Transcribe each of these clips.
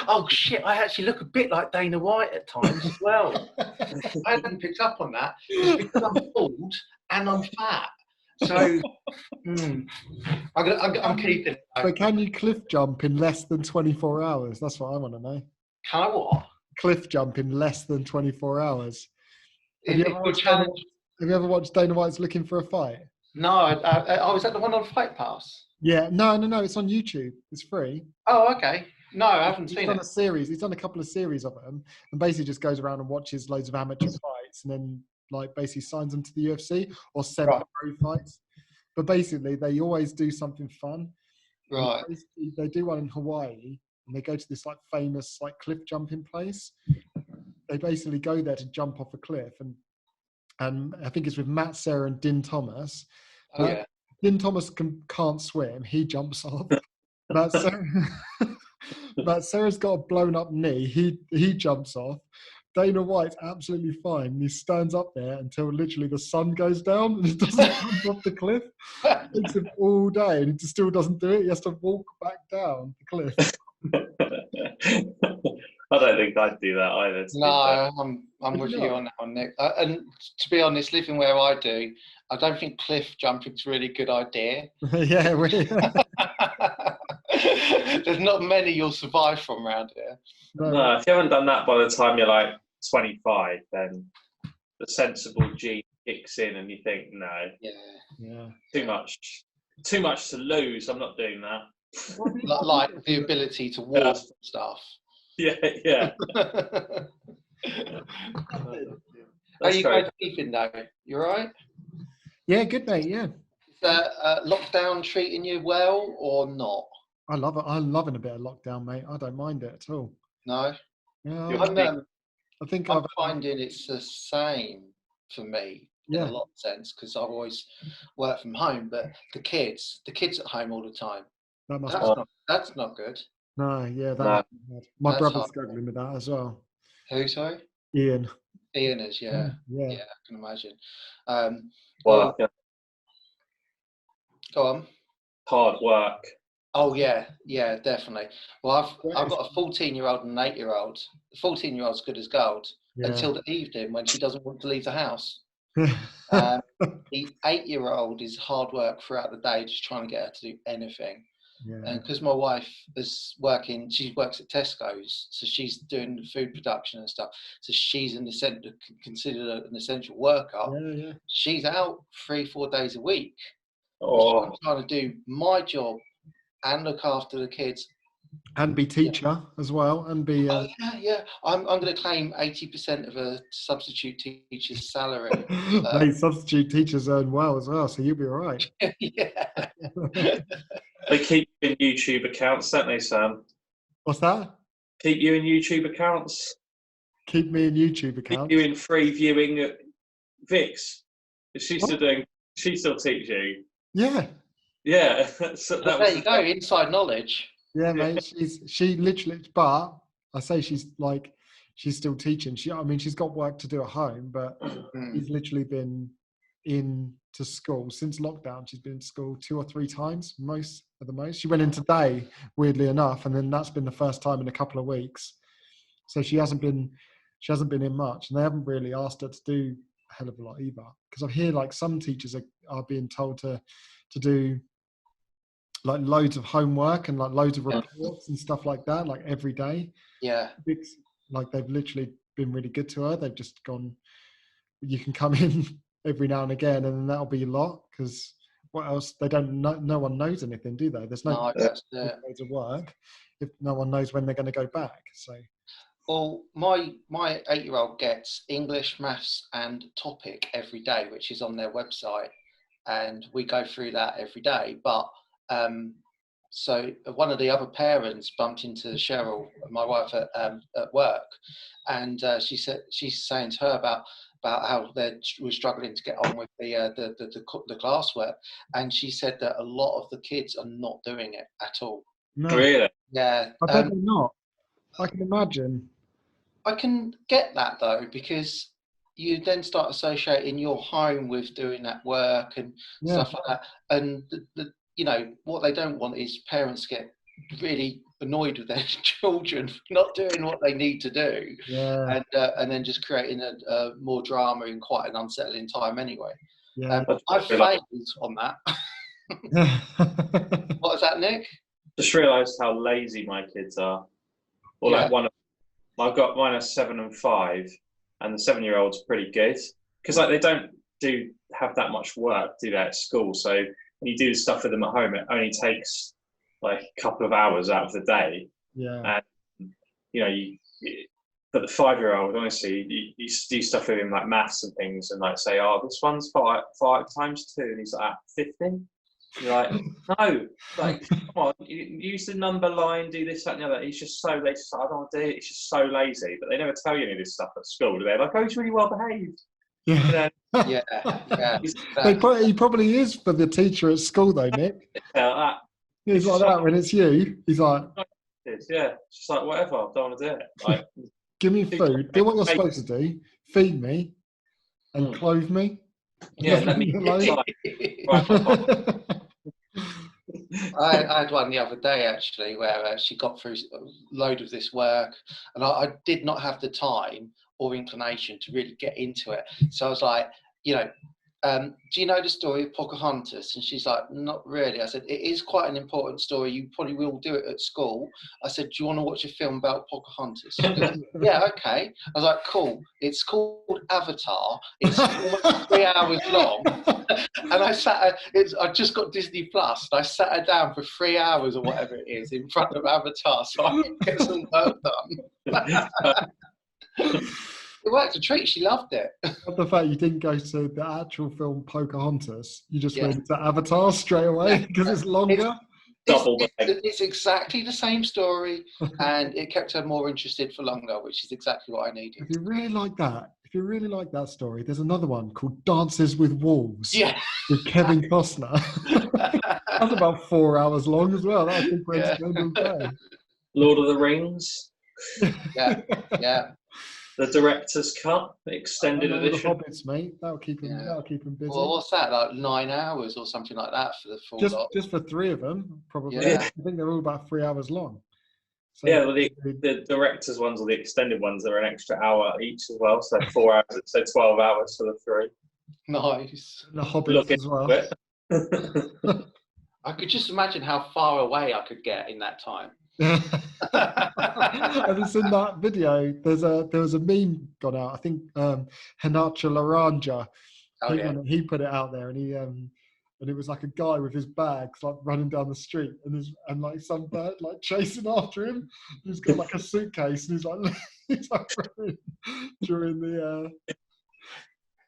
Oh shit! I actually look a bit like Dana White at times as well. I hadn't picked up on that. It's because I'm bald and I'm fat. So I'm keeping it. But can you cliff jump in less than 24 hours? That's what I want to know. Can I what? Cliff jump in less than 24 hours. Have you ever watched Dana White's Looking for a Fight? No. Is that the one on Fight Pass? Yeah. No. It's on YouTube. It's free. Oh, okay. No, I haven't seen it. He's done a series. He's done a couple of series of them, and basically just goes around and watches loads of amateur fights, and then like basically signs them to the UFC or semi-pro fights. But basically, they always do something fun. Right. They do one in Hawaii, and they go to this like famous like cliff jumping place. They basically go there to jump off a cliff, and I think it's with Matt Serra and Din Thomas. Oh, yeah. Din Thomas can't swim. He jumps off. Matt Serra's got a blown up knee. He jumps off. Dana White's absolutely fine. He stands up there until literally the sun goes down and he doesn't jump off the cliff. It takes him all day and he still doesn't do it. He has to walk back down the cliff. I don't think I'd do that either. No, I'm with you on that one, Nick. And to be honest, living where I do, I don't think cliff jumping is a really good idea. Yeah, really. There's not many you'll survive from around here. No, if you haven't done that by the time you're like 25, then the sensible gene kicks in and you think, no, too much to lose. I'm not doing that. Like the ability to walk and stuff. Yeah. How are you guys keeping though? You all right? Yeah, good mate. Yeah. Is lockdown treating you well or not? I love it. I'm loving a bit of lockdown, mate. I don't mind it at all. No. Yeah, I'm finding it's the same for me in a lot of sense because I've always worked from home, but the kids at home all the time. That's not good. No, yeah, my brother's struggling with that as well. Who, sorry? Ian is, yeah, I can imagine. Well, go on. Hard work. Oh yeah, definitely. Well, I've got a 14-year-old and an 8-year-old. The 14-year-old's good as gold until the evening when she doesn't want to leave the house. The 8-year-old is hard work throughout the day, just trying to get her to do anything. Yeah. And because my wife is working, she works at Tesco's, so she's doing the food production and stuff. So she's considered an essential worker. Yeah. She's out 3-4 days a week. So I'm trying to do my job and look after the kids. And be teacher as well, and be. Yeah. I'm going to claim 80% of a substitute teacher's salary. Substitute teachers earn well as well, so you'll be all right. Yeah. They keep you in YouTube accounts, don't they, Sam? What's that? Keep you in YouTube accounts. Keep me in YouTube accounts. Keep you in free viewing at Vix. Is she still doing? She still teaches you. Yeah. Yeah. There you go. Inside knowledge. Yeah, mate. She literally, but I say she's still teaching. She's got work to do at home, but she's literally been into school since lockdown. She's been to school 2 or 3 times, most. She went in today, weirdly enough, and then that's been the first time in a couple of weeks. So she hasn't been in much, and they haven't really asked her to do a hell of a lot either. Because I hear like some teachers are being told to do like loads of homework and like loads of reports and stuff like that, like every day. Yeah. Like they've literally been really good to her. They've just gone, you can come in every now and again, and then that'll be a lot. Because what else? They don't know. No one knows anything, do they? There's no loads of work if no one knows when they're going to go back. So. Well, my 8-year-old gets English, maths, and topic every day, which is on their website, and we go through that every day. But so one of the other parents bumped into Cheryl, my wife, at work, and she's saying to her about how we're struggling to get on with the classwork, and she said that a lot of the kids are not doing it at all. No. Really? Yeah. I bet they're not. I can imagine. I can get that though, because you then start associating your home with doing that work and stuff like that. And what they don't want is parents get really annoyed with their children for not doing what they need to do, and then just creating a more drama in quite an unsettling time anyway. I've failed on that. What is that, Nick? Just realised how lazy my kids are. Or like I've got mine are 7 and 5, and the 7-year-old's pretty good because like they don't have that much work, do they, at school? So when you do stuff with them at home, it only takes like a couple of hours out of the day. Yeah. And but the 5-year-old, honestly, you do stuff with him like maths and things, and like say, oh, this one's 5 times 2, and he's like 50. You're like, no, like, come on, use the number line, do this, that, and the other. He's just so lazy. Like, I don't want to do it. He's just so lazy. But they never tell you any of this stuff at school, do they? Like, oh, he's really well behaved. Yeah. He probably is for the teacher at school, though, Nick. He's like that when it's you. He's like, yeah, just like whatever. I don't want to do it. Like, give me food. Do what you're supposed to do. Feed me and clothe me. Yeah, let me alone. I had one the other day actually where she got through a load of this work, and I did not have the time or inclination to really get into it. So I was like, do you know the story of Pocahontas? And she's like, not really. I said, it is quite an important story. You probably will do it at school. I said, do you want to watch a film about Pocahontas? She goes, yeah, okay. I was like, cool. It's called Avatar. It's almost 3 hours long. And I just got Disney Plus, and I sat her down for 3 hours or whatever it is in front of Avatar so I could get some work done. It worked a treat. She loved it. The fact you didn't go to the actual film Pocahontas, you just went to Avatar straight away because it's longer. It's exactly the same story, and it kept her more interested for longer, which is exactly what I needed. If you really like that story, there's another one called Dances with Wolves. Yeah. With Kevin Costner. That's about 4 hours long as well. That's a great day. Lord of the Rings. Yeah. The director's cut, the extended edition. The Hobbits, mate. That'll keep him busy. Well, what's that? Like 9 hours or something like that for the full lot? Just for 3 of them, probably. Yeah. I think they're all about 3 hours long. So well, the director's ones or the extended ones are an extra hour each as well. So 4 hours, so 12 hours for the 3. Nice. The Hobbits as well. I could just imagine how far away I could get in that time. Have you seen that video? There was a meme gone out. I think Hanacha Laranja. He put it out there, and it was like a guy with his bags like running down the street, and like some bird like chasing after him. He's got like a suitcase, and he's like running during the.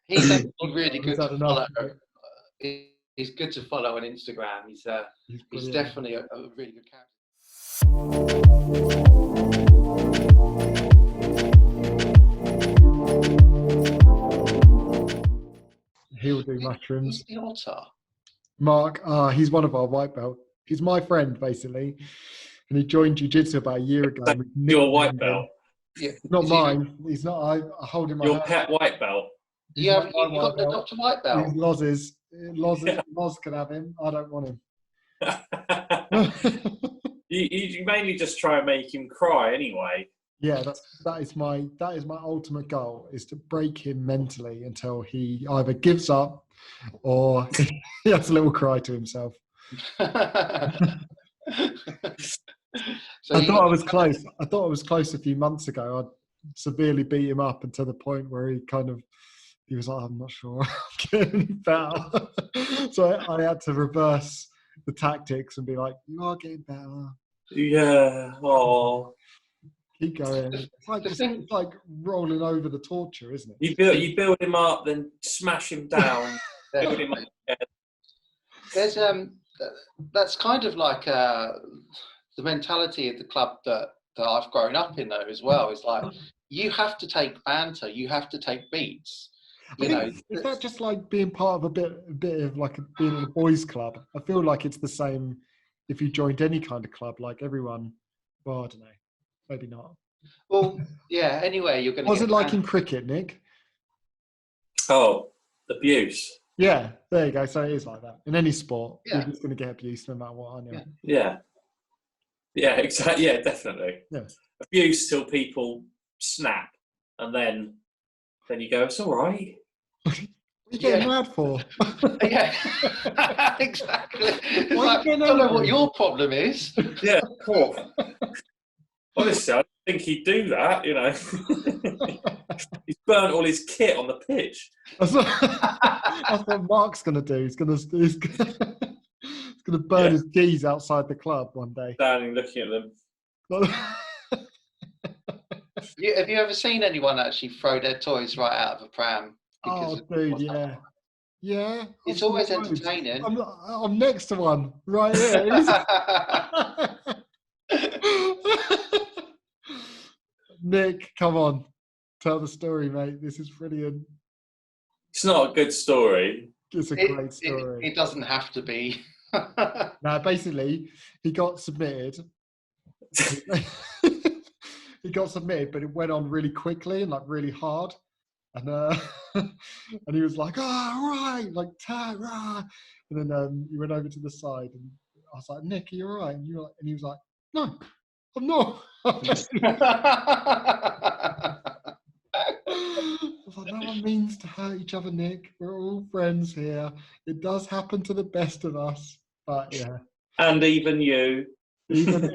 He's actually really good to follow. He's good to follow on Instagram. He's definitely a really good character. He'll do mushrooms. Who's the otter? Mark, he's one of our white belt. He's my friend basically, and he joined jiu-jitsu about a year ago. Your white belt? Yeah. Not mine. He's not. I hold him. Your pet white belt? You got the Dr. White belt? He's Loz's. Loz can have him. I don't want him. You mainly just try and make him cry anyway. Yeah, that is my ultimate goal, is to break him mentally until he either gives up or he has a little cry to himself. I thought I was close. I thought I was close a few months ago. I severely beat him up until the point where he was like, I'm not sure I'm getting better. So I had to reverse the tactics and be like, you are getting better. Yeah. Oh. Keep going. It's like rolling over the torture, isn't it? You build him up, then smash him down. Build him up. There's that's kind of like the mentality of the club that I've grown up in though as well. It's like you have to take banter, you have to take beats. Is that just like being part of a bit of like being in a boys' club? I feel like it's the same if you joined any kind of club. Like everyone, well, I don't know, maybe not. Well, yeah. Anyway, you're going to. Was it like in cricket, Nick? Oh, abuse. Yeah, there you go. So it is like that in any sport. Yeah. You're just going to get abused no matter what, aren't you? Yeah. Yeah, exactly. Yeah, definitely. Yeah. Abuse till people snap, and then you go, it's all right. What are you getting mad for? Yeah, exactly. It's Why like, I don't know what your problem is. Yeah, cool. Honestly, I don't think he'd do that, He's burnt all his kit on the pitch. That's what Mark's going to do. He's going to burn his keys outside the club one day. Standing looking at them. Have you ever seen anyone actually throw their toys right out of a pram? Oh, dude, yeah. Yeah. It's always entertaining. I'm next to one right here. Nick, come on. Tell the story, mate. This is brilliant. It's not a good story. It's a great story. It doesn't have to be. Now, basically, he got submitted. He got submitted, but it went on really quickly and like really hard. And and he was like, "Oh, right," like rah. And then he went over to the side, and I was like, "Nick, are you all right?" And he was like, "No, I'm not." I was like, "No one means to hurt each other, Nick. We're all friends here. It does happen to the best of us." But yeah. And even you. Even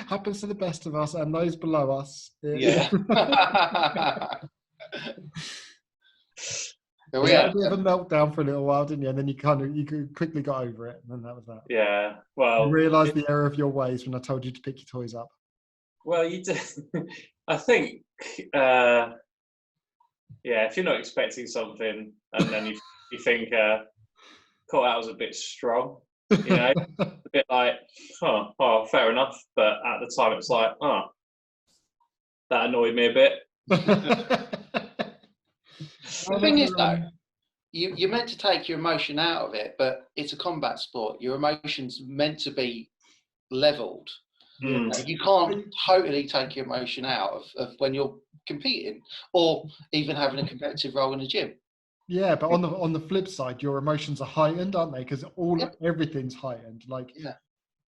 happens to the best of us and those below us. Yeah. We had a bit of a meltdown for a little while, didn't you? And then you quickly got over it, and then that was that. Yeah. Well, you realised the error of your ways when I told you to pick your toys up. Well, you did. I think, if you're not expecting something, and then you think, "Cool, that was a bit strong," a bit like, "Oh, fair enough." But at the time, it's like, "Oh, that annoyed me a bit." The thing is, though, you're meant to take your emotion out of it, but it's a combat sport. Your emotion's meant to be leveled. You can't totally take your emotion out of when you're competing or even having a competitive role in the gym. Yeah, but on the flip side, your emotions are heightened, aren't they? Because everything's heightened. Like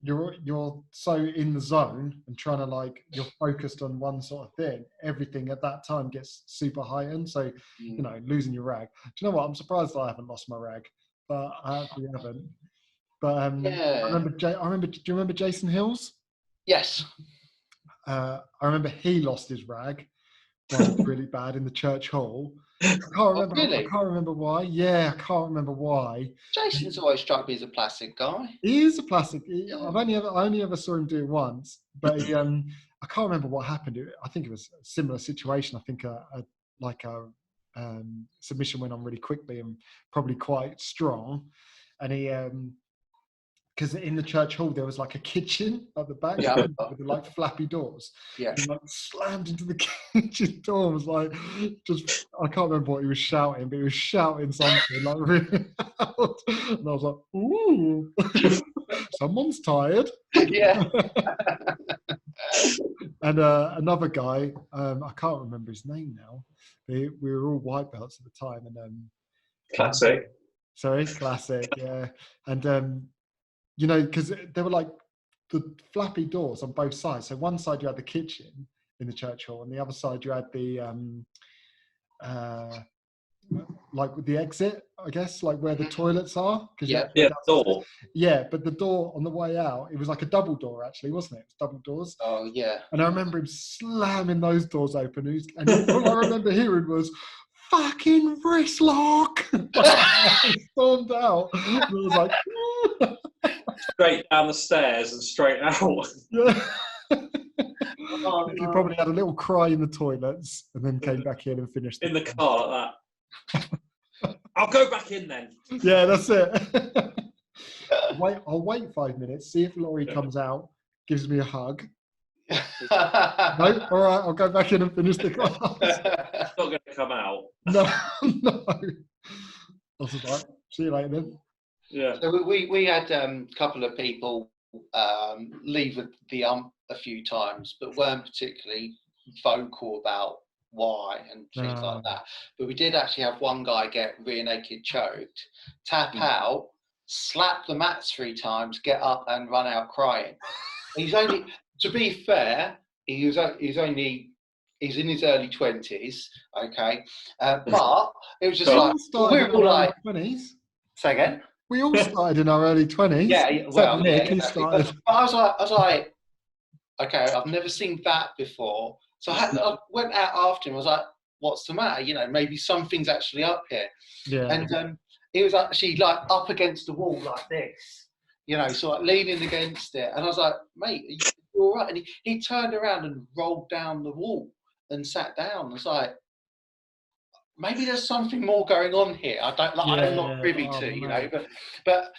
you're so in the zone and trying to you're focused on one sort of thing. Everything at that time gets super heightened. So losing your rag. Do you know what? I'm surprised I haven't lost my rag, but I actually haven't. But I remember. Do you remember Jason Hills? Yes. I remember he lost his rag. Really bad in the church hall. I can't remember. Really? I can't remember why. Yeah, I can't remember why. Jason's always struck me as a plastic guy. He is a plastic. I only ever saw him do it once, but I can't remember what happened. I think it was a similar situation. I think a submission went on really quickly and probably quite strong, and he. Because in the church hall there was a kitchen at the back with the flappy doors. Yeah. He slammed into the kitchen door. And was I can't remember what he was shouting, but he was shouting something really loud. And I was like, "Ooh, someone's tired." Yeah. And another guy, I can't remember his name now. We were all white belts at the time, and classic. Sorry, classic, yeah, and. Because there were the flappy doors on both sides. So one side you had the kitchen in the church hall, and the other side you had the with the exit, I guess, where the toilets are. Door. Yeah, but the door on the way out, it was like a double door actually, wasn't it? It was double doors. Oh yeah. And I remember him slamming those doors open, and all I remember hearing was, "Fucking wrist lock!" I stormed out. And I was like, straight down the stairs and straight out. Yeah. He probably had a little cry in the toilets and then came back in and finished in the car like that. I'll go back in then. Yeah, that's it. I'll wait 5 minutes, see if Laurie comes out, gives me a hug. No, all right, I'll go back in and finish the class. It's not going to come out. No. I was just like, see you later then. Yeah. So we had a couple of people leave the a few times, but weren't particularly vocal about why and things like that. But we did actually have one guy get rear naked choked, tap out, slap the mats 3 times, get up and run out crying. He's only, to be fair, he's in his early 20s, okay? But it was just like, we were all like, 20s. Say again? We all started in our early 20s. Yeah, well, Nick, yeah, exactly. But I was like, okay, I've never seen that before. So I went out after him. I was like, what's the matter? You know, maybe something's actually up here. Yeah. And he was actually like up against the wall like this, you know, so like leaning against it. And I was like, mate, are you all right? And he turned around and rolled down the wall and sat down. I was like, maybe there's something more going on here. I'm not privy to, you know, but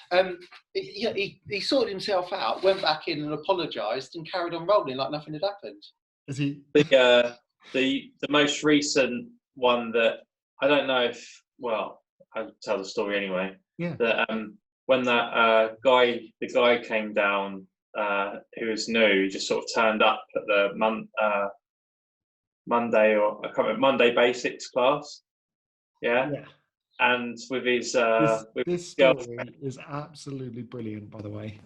he sorted himself out, went back in and apologised and carried on rolling like nothing had happened. Is he? The most recent one that I don't know if, well, I'll tell the story anyway. Yeah. That when that the guy came down, who was new, he just sort of turned up at the Monday basics class. Yeah. And with his this story is absolutely brilliant, by the way.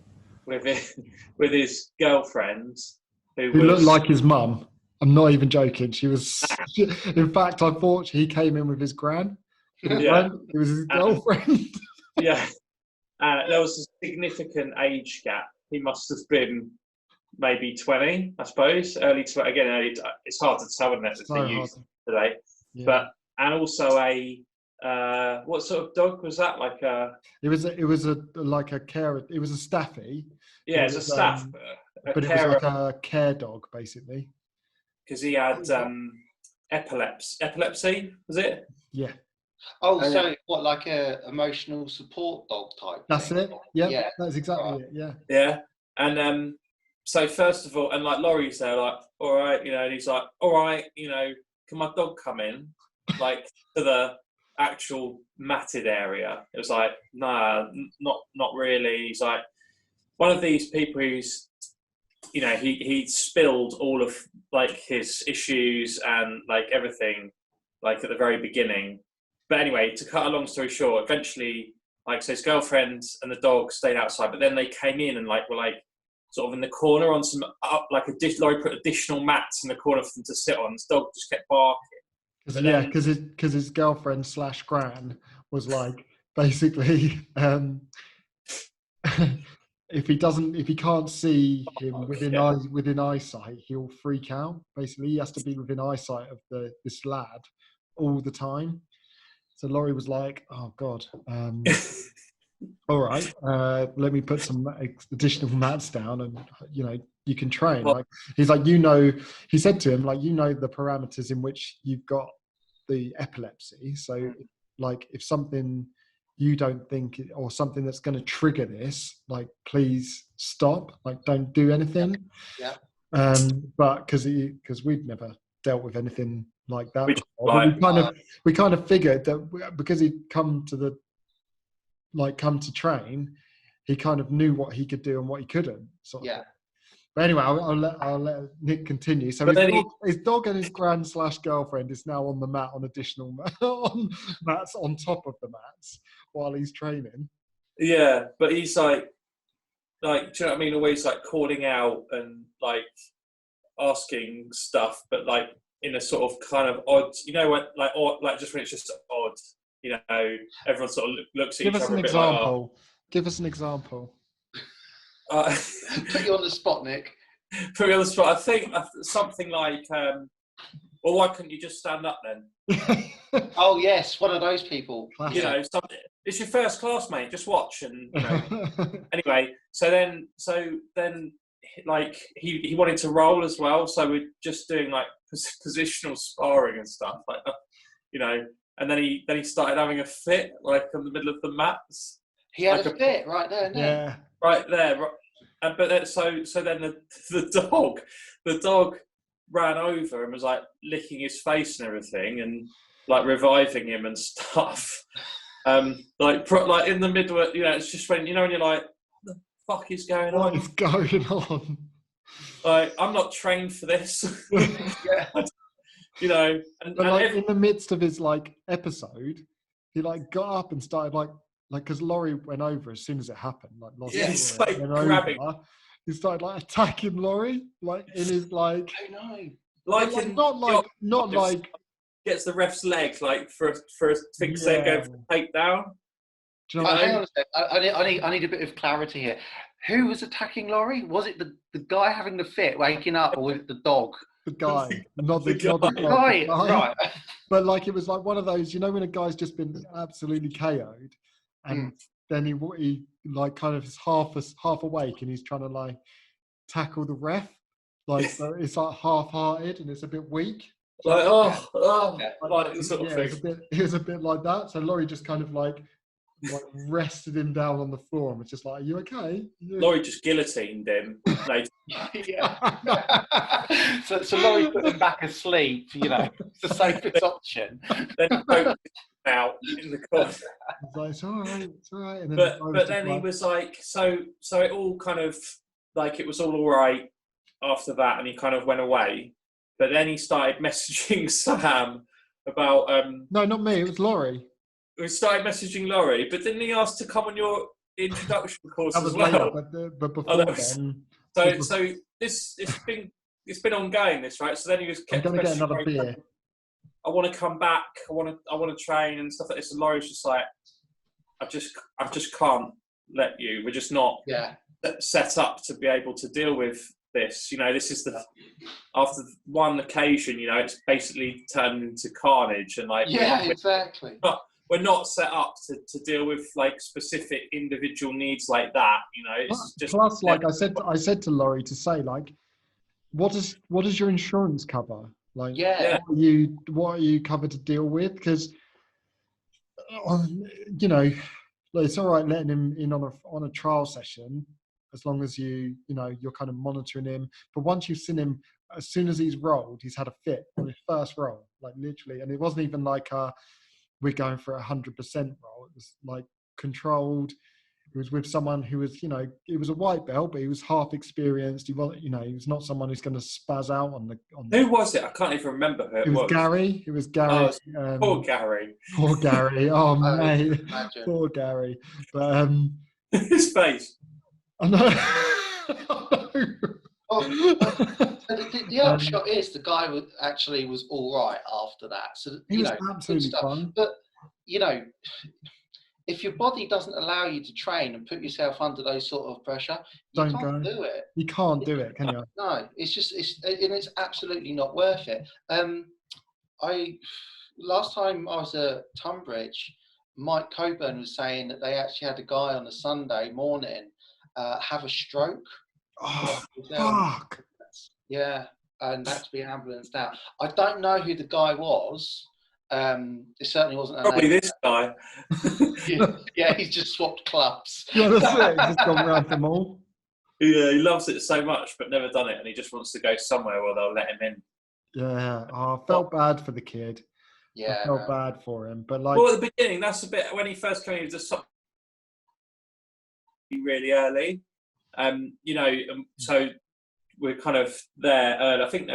With his girlfriend, who looked like his mum. I'm not even joking. She was. In fact, I thought he came in with his gran. Yeah. It was his girlfriend. Yeah. There was a significant age gap. He must have been maybe 20, I suppose. Early. It's hard to tell, isn't it? So hard. Today. Yeah. But and also what sort of dog was that? Like a. It was like a care. It was a staffy. Yeah, it's a staff. But it was like a care dog, basically. Because he had epilepsy, was it? Yeah. Oh, so what, like a emotional support dog type? That's it. Yeah, that's exactly it. Yeah. Yeah, and so first of all, and like Laurie's there, like, all right, you know, and he's like, all right, you know, can my dog come in, like to the actual matted area? It was like, nah, not really. He's like, one of these people who's, you know, he spilled all of like his issues and like everything, like at the very beginning. But anyway, to cut a long story short, eventually, like, so his girlfriend and the dog stayed outside, but then they came in and like were like sort of in the corner on some Laurie put additional mats in the corner for them to sit on. This dog just kept barking. Because his girlfriend / gran was like basically. If he can't see him within eyesight, he'll freak out. Basically, he has to be within eyesight of this lad all the time. So Laurie was like, "Oh God, all right, let me put some additional mats down, and you know, you can train." Like he's like, you know, he said to him, like, you know, the parameters in which you've got the epilepsy. So, like, if something you don't think, or something that's going to trigger this, like, please stop, like, don't do anything. Yeah. But because we'd never dealt with anything like that, we kind of figured that because he'd come to train, he kind of knew what he could do and what he couldn't. Sort of. But anyway, I'll let Nick continue. So his dog and his gran / girlfriend is now on the mat on additional mats on top of the mats while he's training. Yeah, but he's like, do you know what I mean? Always like calling out and like asking stuff, but like in a sort of kind of odd, you know, what, like odd, like just when it's just odd, you know, everyone sort of looks at each other a bit like, oh. Give us an example. Put you on the spot, Nick. Put me on the spot. I think something like, well, why couldn't you just stand up then? Oh yes, one of those people. You know, it's your first class, mate. Just watch, and you know. Anyway, so then, like he wanted to roll as well, so we're just doing like positional sparring and stuff like that, you know. And then he started having a fit, like in the middle of the mats. He had like a fit right there. Yeah. Right there. But then, so then the dog ran over and was like licking his face and everything, and like reviving him and stuff. Like in the middle, you know, it's just when, you know, when you're like, what the fuck is going on? What is going on? Like, I'm not trained for this. Yeah. You know, in the midst of his like episode, he like got up and started like like, because Laurie went over as soon as it happened, like, it's like grabbing. He started like attacking Laurie, like in his like. I know. Like not like gets the ref's leg like for a fix there going for the takedown. Do you know hang on a sec. I need a bit of clarity here. Who was attacking Laurie? Was it the guy having the fit, waking up, or was it the dog? The guy, not the guy. Right. But like it was like one of those, you know, when a guy's just been absolutely KO'd, and then he like kind of is half awake, and he's trying to like tackle the ref, like so it's like half-hearted and it's a bit weak. Like like the sort of thing. It was a bit like that. So Laurie just kind of like rested him down on the floor and was just like, "Are you okay?" Laurie just guillotined him. So Laurie put him back asleep. You know, it's the safest option. Then he poked him out in the corner. Like, it's all right, it's all right. And then but then he was like, so it all kind of like it was all right after that, and he kind of went away. But then he started messaging Sam about no, not me. It was Laurie. We started messaging Laurie, but didn't he ask to come on your introduction course as well? Later, but before then. So it's been ongoing, this, right? So then he was kept. I'm gonna get another beer. I want to come back. I want to train and stuff like this. And Laurie was just like, I just can't let you. We're just not set up to be able to deal with this. You know, this is after one occasion. You know, it's basically turned into carnage and like exactly. We're not set up to deal with like specific individual needs like that. You know, it's just plus like I said to Laurie to say like, what does your insurance cover? Like, what are you covered to deal with? Because you know, it's all right letting him in on a trial session as long as you're kind of monitoring him. But once you've seen him, as soon as he's rolled, he's had a fit on his first roll, like literally, and it wasn't even like we're going for 100% roll. It was like controlled. It was with someone who was, you know, it was a white belt, but he was half experienced. He was, you know, he was not someone who's going to spaz out on the. Who was it? I can't even remember who it was. Gary. It was Gary. Poor Gary. Poor Gary. Oh mate, poor Gary. But his face. I know. The upshot is the guy was all right after that. So he was absolutely fun. But you know, if your body doesn't allow you to train and put yourself under those sort of pressure, you can't do it. You can't do it, can you? No, it's absolutely not worth it. Last time I was at Tunbridge, Mike Coburn was saying that they actually had a guy on a Sunday morning have a stroke. Oh, fuck. Yeah, and had to be ambulanced out. I don't know who the guy was. It certainly wasn't. Probably this guy. yeah, he's just swapped clubs. Yeah, that's it. He's just gone around them all. Yeah, he loves it so much, but never done it, and he just wants to go somewhere where they'll let him in. Yeah, I felt bad for the kid. Yeah, I felt bad for him, but like, well, at the beginning, that's a bit when he first came. He was just really early, you know. So we're kind of there. I think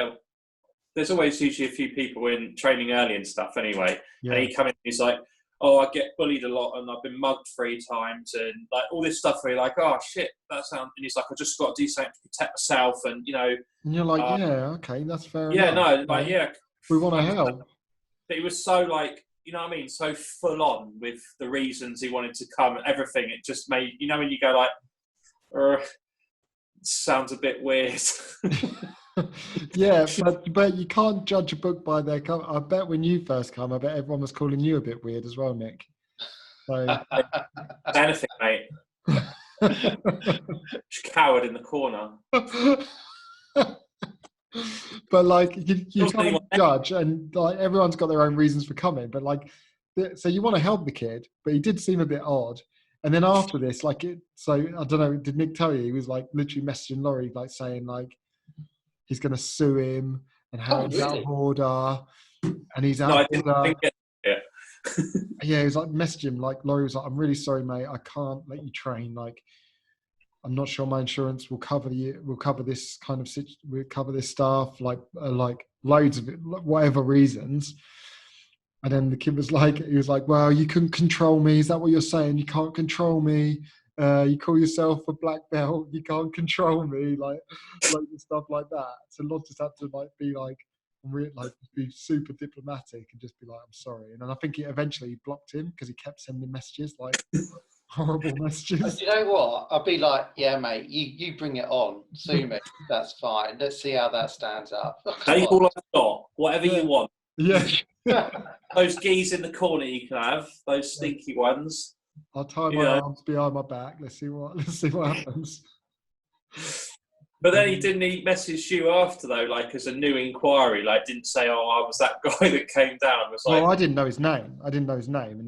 there's always usually a few people in training early and stuff. Anyway, and he come in. He's like, "Oh, I get bullied a lot, and I've been mugged 3 times, and like all this stuff." Where you're like, "Oh shit, that sounds." And he's like, "I just got to do something to protect myself," and you know. And you're like, "Yeah, okay, that's fair enough." Yeah, no, like we want to help. But he was so like, you know what I mean, so full on with the reasons he wanted to come and everything. It just made, you know, when you go like, sounds a bit weird. Yeah, but you can't judge a book by their cover. I bet when you first come, I bet everyone was calling you a bit weird as well, Nick. So anything, mate. Coward in the corner. But like you can't judge, and like everyone's got their own reasons for coming. But like, so you want to help the kid, but he did seem a bit odd. And then after this, like, so I don't know, did Nick tell you he was like literally messaging Laurie, like saying like he's going to sue him and how he's out of order, and he's out of order. Yeah, he was like messaging him, like Laurie was like, "I'm really sorry, mate. I can't let you train. Like, I'm not sure my insurance will cover you. Will cover this kind of will cover this stuff. Like loads of it, whatever reasons." And then the kid was like, well, you couldn't control me. Is that what you're saying? You can't control me. You call yourself a black belt. You can't control me. Like stuff like that. So Lod just had to be super diplomatic and just be like, I'm sorry. And then I think he eventually blocked him because he kept sending messages like horrible messages. You know what? I'll be like, yeah, mate, you bring it on. Sue me. That's fine. Let's see how that stands up. Take all I've got. Whatever you want. Yeah. Those geese in the corner you can have. Those stinky ones. I'll tie my arms behind my back. Let's see what happens. But then he messaged you after though, like as a new inquiry, like didn't say, "Oh, I was that guy that came down." It was like, I didn't know his name. And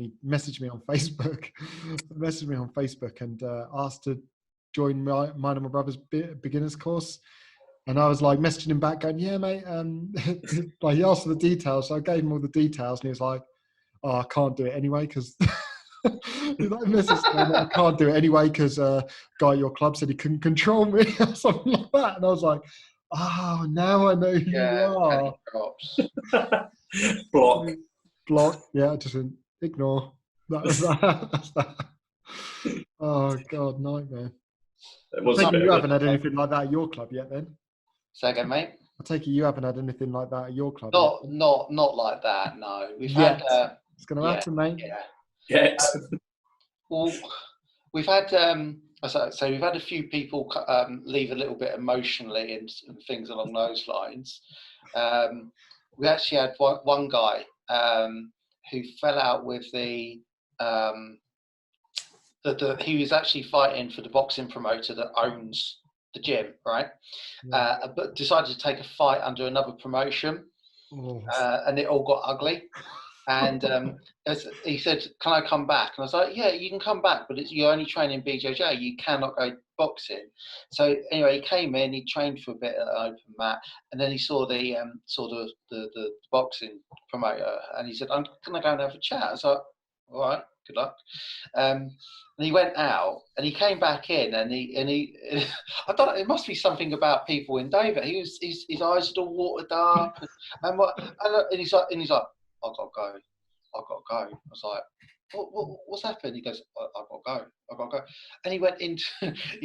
he messaged me on Facebook. And asked to join mine and my brother's beginners course. And I was like messaging him back, going, "Yeah, mate." Like he asked for the details, so I gave him all the details, and he was like, "Oh, I can't do it anyway because." He's like, I can't do it anyway because guy at your club said he couldn't control me or something like that. And I was like, oh, now I know who you are. Block. Yeah, just ignore. That's that. Oh God, nightmare. You haven't had anything like that at your club yet, then? Say again, mate. I take it you haven't had anything like that at your club. Not like that. No, we've had. It's going to happen, mate. Yeah. Well, we've had so we've had a few people leave a little bit emotionally and things along those lines. We actually had one guy who fell out with he was actually fighting for the boxing promoter that owns the gym, right? But decided to take a fight under another promotion, and it all got ugly. And he said, "Can I come back?" And I was like, "Yeah, you can come back, but you're only training BJJ. You cannot go boxing." So anyway, he came in. He trained for a bit at an open mat, and then he saw the boxing promoter, and he said, "I'm gonna go and have a chat." I was like, "All right, good luck." And he went out, and he came back in, and he I don't know. It must be something about people in David. His eyes had all watered up, and he's like. I've got to go. I was like, what's happened? He goes, I've got to go. And he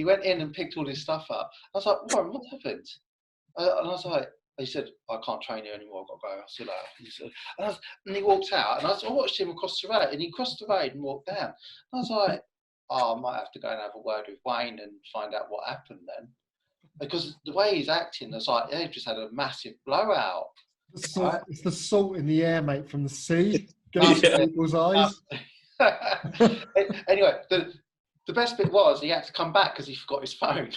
went in and picked all his stuff up. I was like, Warren, what happened? And I was like, he said, I can't train here anymore. I've got to go. I said, and he walked out, and I watched him across the road, and he crossed the road and walked down. And I was like, I might have to go and have a word with Wayne and find out what happened then. Because the way he's acting, it's like they've just had a massive blowout. It's the salt in the air, mate, from the sea. Goes to people's eyes. Anyway, the best bit was he had to come back because he forgot his phone.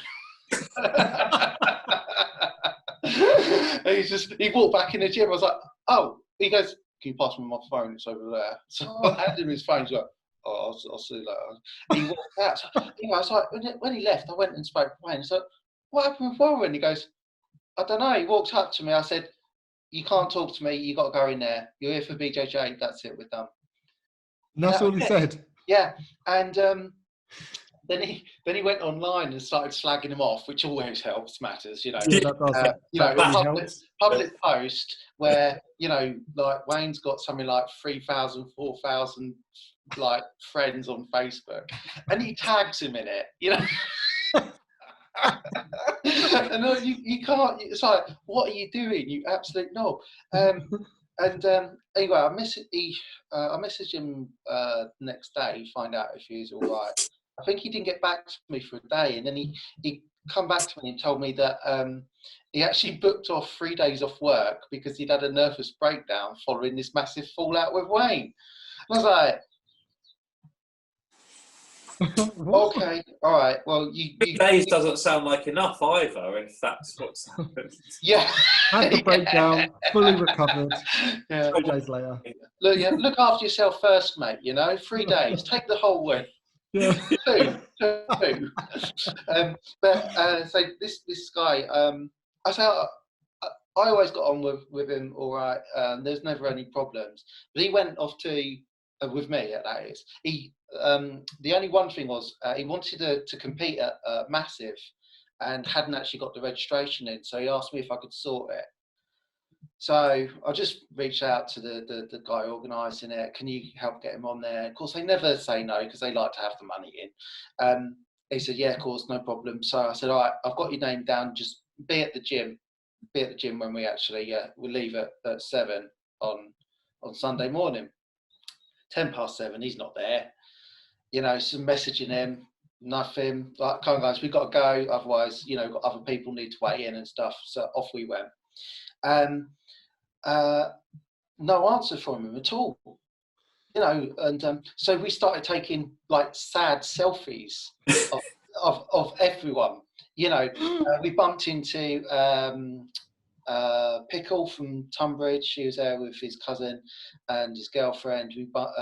And he walked back in the gym. I was like, oh, he goes, can you pass me my phone? It's over there. So I handed him his phone. He's like, oh, I'll see you later. And he walked out. So, I was like, when he left, I went and spoke to Wayne. So what happened with Warren? He goes, I don't know. He walked up to me. I said, you can't talk to me. You got to go in there. You're here for BJJ. That's it. We're done. And that's all he said. Yeah, and then he went online and started slagging him off, which always helps matters, you know. Public post where like Wayne's got something like 3,000, 4,000 like friends on Facebook, and he tags him in it, And you can't. It's like, what are you doing? You absolute knob. Anyway, I messaged him next day, find out if he was all right. I think he didn't get back to me for a day, and then he come back to me and told me that he actually booked off 3 days off work because he'd had a nervous breakdown following this massive fallout with Wayne. And I was like, okay, all right. Well, 3 days doesn't sound like enough either, if that's what's happened. Yeah. Had the breakdown, fully recovered. 3 days later. Look after yourself first, mate. 3 days. Take the whole week. Yeah. Two. So this guy, I always got on with him all right. There's never any problems. But he went off to with me. That is, the only one thing was he wanted to compete at Massive, and hadn't actually got the registration in. So he asked me if I could sort it. So I just reached out to the guy organising it. Can you help get him on there? Of course, they never say no because they like to have the money in. He said, yeah, of course, no problem. So I said, all right, I've got your name down. Just be at the gym. Be at the gym when we actually we leave at 7 on Sunday morning. 7:10, he's not there. You know, so messaging him, nothing. Like, come on, guys, we've got to go. Otherwise, you know, other people need to weigh in and stuff. So off we went. No answer from him at all. You know, and so we started taking like sad selfies of everyone. You know, we bumped into Pickle from Tunbridge. She was there with his cousin and his girlfriend. We bumped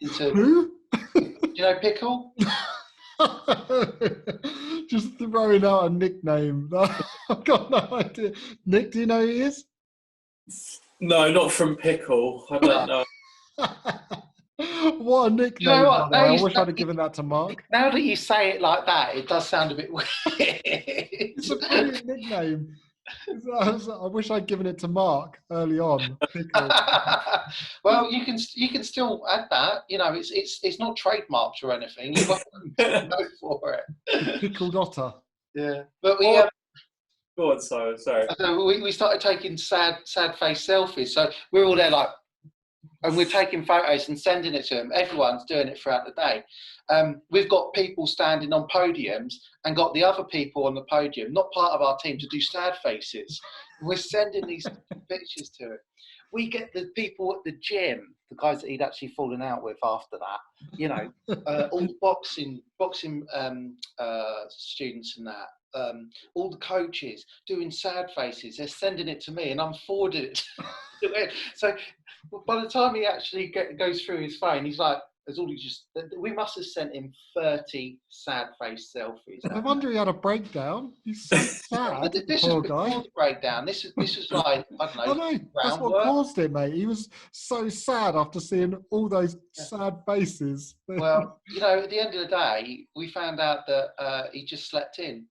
into. Who? Do you know Pickle? Just throwing out a nickname. I've got no idea. Nick, do you know who he is? No, not from Pickle. I don't know. What a nickname. You know what? I wish I'd have given that to Mark. Now that you say it like that, it does sound a bit weird. It's a brilliant nickname. I wish I'd given it to Mark early on. Well, you can still add that. You know, it's not trademarked or anything. You've got to go for it. Pickled otter. Yeah, but we. Go on, sorry. So we started taking sad face selfies. So we're all there like, and we're taking photos and sending it to them. Everyone's doing it throughout the day. We've got people standing on podiums and got the other people on the podium, not part of our team, to do sad faces. We're sending these pictures to it. We get the people at the gym, the guys that he'd actually fallen out with after that, you know, all the boxing students and that. All the coaches doing sad faces. They're sending it to me, and I'm forwarding it to him. So by the time he actually goes through his phone, he's like, we must have sent him 30 sad face selfies. No wonder he had a breakdown. He's so sad. This was before the breakdown. This was like, I don't know. That's what caused it, mate. He was so sad after seeing all those sad faces. Well, you know, at the end of the day, we found out that he just slept in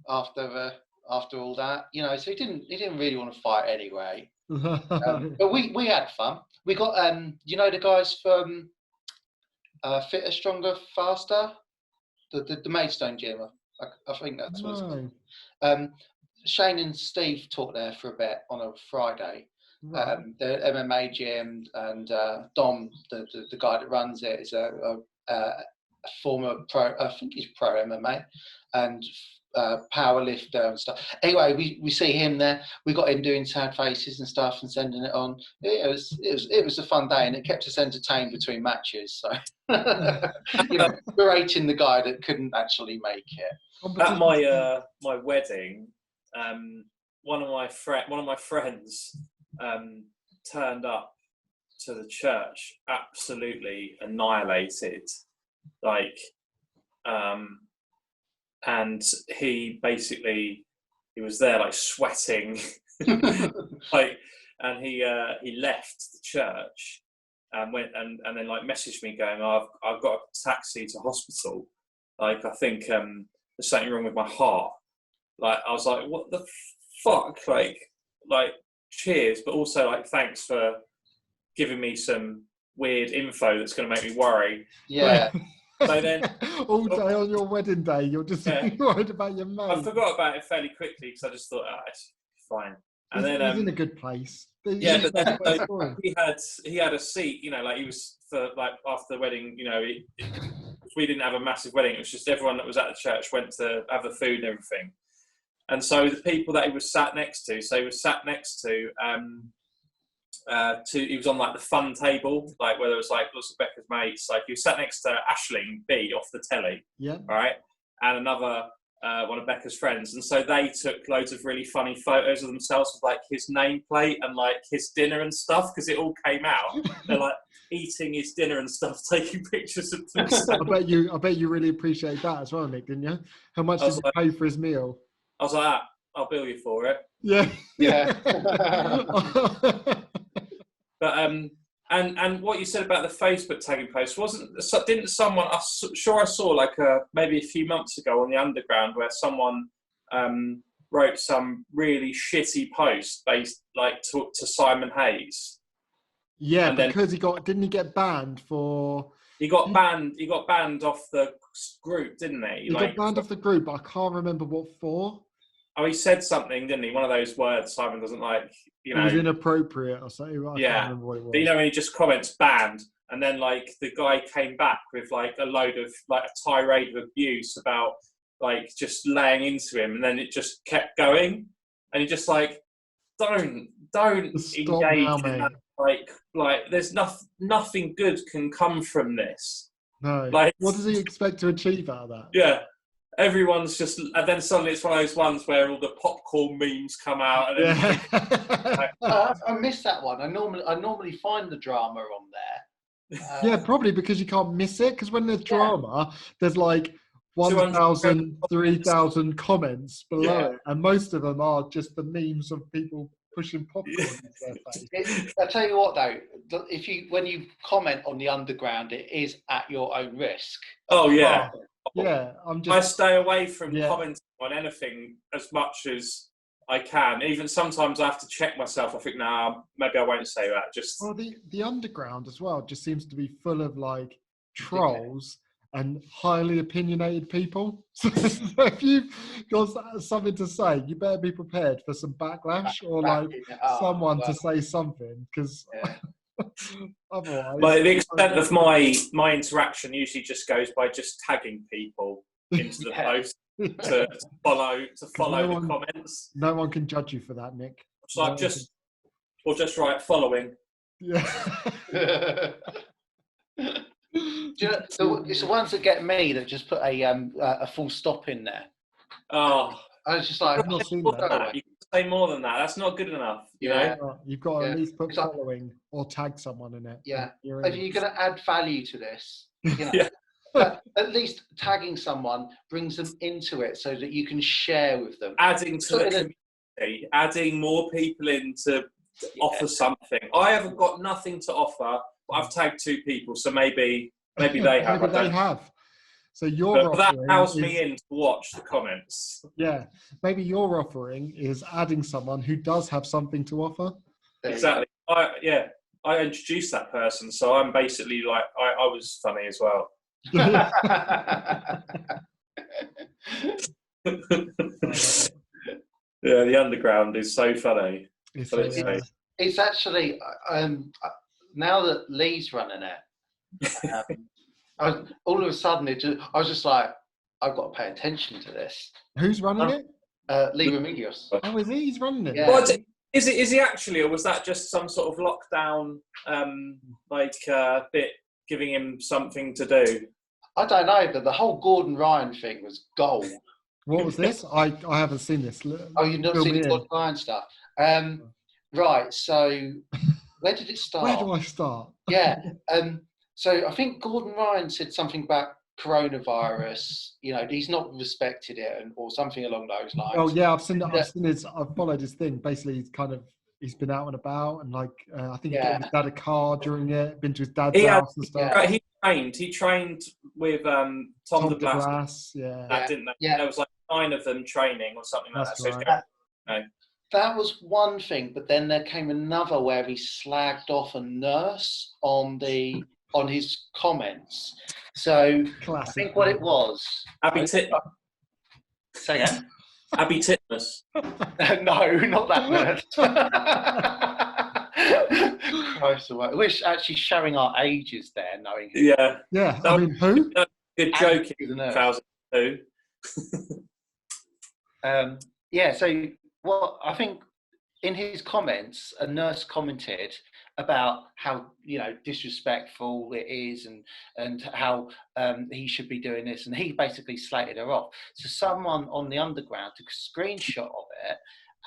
after all that. You know, so he didn't really want to fight anyway. But we had fun. We got you know, the guys from Fitter, Stronger, Faster, the Maidstone gym. I think that's what it's called. Shane and Steve taught there for a bit on a Friday. Right. The MMA gym, and Dom, the guy that runs it, is a former pro. I think he's pro MMA and power lifter and stuff. Anyway, we see him there. We got him doing sad faces and stuff and sending it on. It was a fun day, and it kept us entertained between matches. So you know, berating the guy that couldn't actually make it. At my wedding, one of my friends turned up to the church absolutely annihilated, like, and he was there like sweating, like, and he left the church and went and then like messaged me going, oh, I've got a taxi to hospital, like, I think there's something wrong with my heart. Like, I was like, what the fuck, like cheers, but also like, thanks for giving me some weird info that's going to make me worry. Yeah. So then, all day on your wedding day, you're just worried about your mate. I forgot about it fairly quickly because I just thought, it's fine. And then he's in a good place. But then he had a seat. You know, like, he was for like after the wedding. You know, we didn't have a massive wedding. It was just everyone that was at the church went to have the food and everything. And so the people that he was sat next to, he was on like the fun table, like where there was like lots of Becca's mates. Like, he was sat next to Aisling B off the telly, right, and another one of Becca's friends. And so they took loads of really funny photos of themselves with like his nameplate and like his dinner and stuff, because it all came out. They're like eating his dinner and stuff, taking pictures of themselves. I bet you really appreciate that as well, Nick, didn't you? How much did you pay for his meal? I was like, I'll bill you for it. Yeah. But and what you said about the Facebook tagging post, didn't someone, I'm sure I saw like maybe a few months ago on the Underground, where someone wrote some really shitty post based like to Simon Hayes. Yeah, and because didn't he get banned for? He got banned. He got banned off the group, didn't he? He got banned off the group, but I can't remember what for. Oh, he said something, didn't he? One of those words Simon doesn't like. You know, it was inappropriate or something. I can't remember what it was. But, you know, when he just comments banned, and then like the guy came back with like a load of like a tirade of abuse about like just laying into him, and then it just kept going, and he just like don't engage now, in that. Like there's nothing good can come from this. No. Like, what does he expect to achieve out of that? Yeah. Everyone's just, and then suddenly it's one of those ones where all the popcorn memes come out. And I missed that one. I normally find the drama on there. Yeah, probably because you can't miss it. Because when there's drama, there's like 1,000, 3,000 comments below it, and most of them are just the memes of people pushing popcorn into their face. I tell you what, though, when you comment on the underground, it is at your own risk. Oh yeah. Yeah, I stay away from commenting on anything as much as I can. Even sometimes I have to check myself. I think, nah, maybe I won't say that. Well, the underground as well just seems to be full of like trolls and highly opinionated people. So if you've got something to say, you better be prepared for some backlash or like someone to say something, because. Otherwise, the extent of my interaction usually just goes by just tagging people into the post to follow the comments. No one can judge you for that, Nick. So I'll just write following. Yeah. It's the ones that get me that just put a full stop in there. Oh, I was just like, I've not seen that. You can say more than that. That's not good enough. You know? You've got to at least put following or tag someone in it. Yeah. If you're going to add value to this, you know, but at least tagging someone brings them into it so that you can share with them. Adding to the community, adding more people in to offer something. I haven't got nothing to offer, but I've tagged 2 people, so maybe they have. Maybe they have. So that allows me in to watch the comments. Yeah, maybe your offering is adding someone who does have something to offer. Exactly. I introduced that person, so I'm basically like I was funny as well. Yeah, the underground is so funny. It's actually now that Lee's running it. All of a sudden, I was just like, I've got to pay attention to this. Who's running it? Lee Remedios. Oh, is he? He's running it. Yeah. Well, is he actually, or was that just some sort of lockdown, bit giving him something to do? I don't know, but the whole Gordon Ryan thing was gold. What was this? I haven't seen this. Oh, you've not seen the Gordon Ryan stuff? Right. So, where did it start? Where do I start? Yeah. So I think Gordon Ryan said something about coronavirus. You know, he's not respected it, or something along those lines. Oh yeah, I've seen his. I've followed his thing. Basically, he's been out and about, and like I think he gave his dad a car during it. Been to his dad's house and stuff. Yeah. He trained with Tom DeBlass. Yeah. Didn't they? Yeah. There was like 9 of them training or something like that. Right. That was one thing, but then there came another where he slagged off a nurse on his comments. So classic. I think what it was. Abby Titmus. Say again? Abby Titmus. No, not that nurse. Christ, we're actually showing our ages there, knowing. Yeah. Yeah. I mean, who? Good joke in 2002. Yeah. So what I think in his comments, a nurse commented about how disrespectful it is, and how he should be doing this, and he basically slated her off. So someone on the underground took a screenshot of it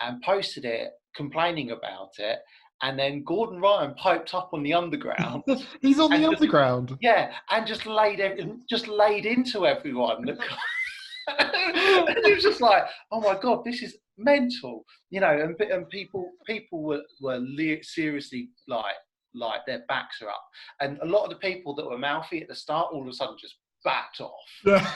and posted it, complaining about it, and then Gordon Ryan piped up on the underground. He's on the underground. Yeah, and just laid into everyone. And it was just like, oh my god, this is mental, and people were seriously like their backs are up, and a lot of the people that were mouthy at the start all of a sudden just backed off. Yeah.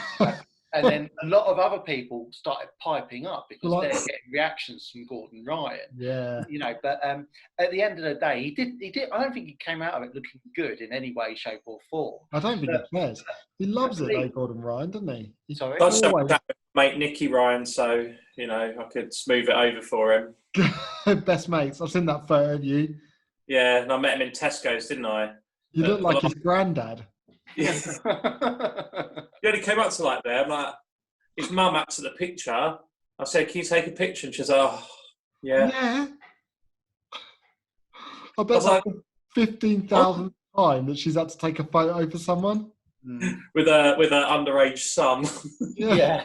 And then a lot of other people started piping up because they're getting reactions from Gordon Ryan. Yeah. You know, but at the end of the day, he did. I don't think he came out of it looking good in any way, shape, or form. I don't think he cares. He loves it, though, Gordon Ryan, doesn't he? Sorry. I just mate Nicky Ryan, so you know I could smooth it over for him. Best mates. I've seen that photo of you. Yeah, and I met him in Tesco's, didn't I? You look like his granddad. Yeah. He only came up to like there. I'm like, his mum up to the picture. I said, "Can you take a picture?" And she's like, "Oh, yeah." Yeah. I bet like 15,000 times that she's had to take a photo for someone. With her underage son. Yeah.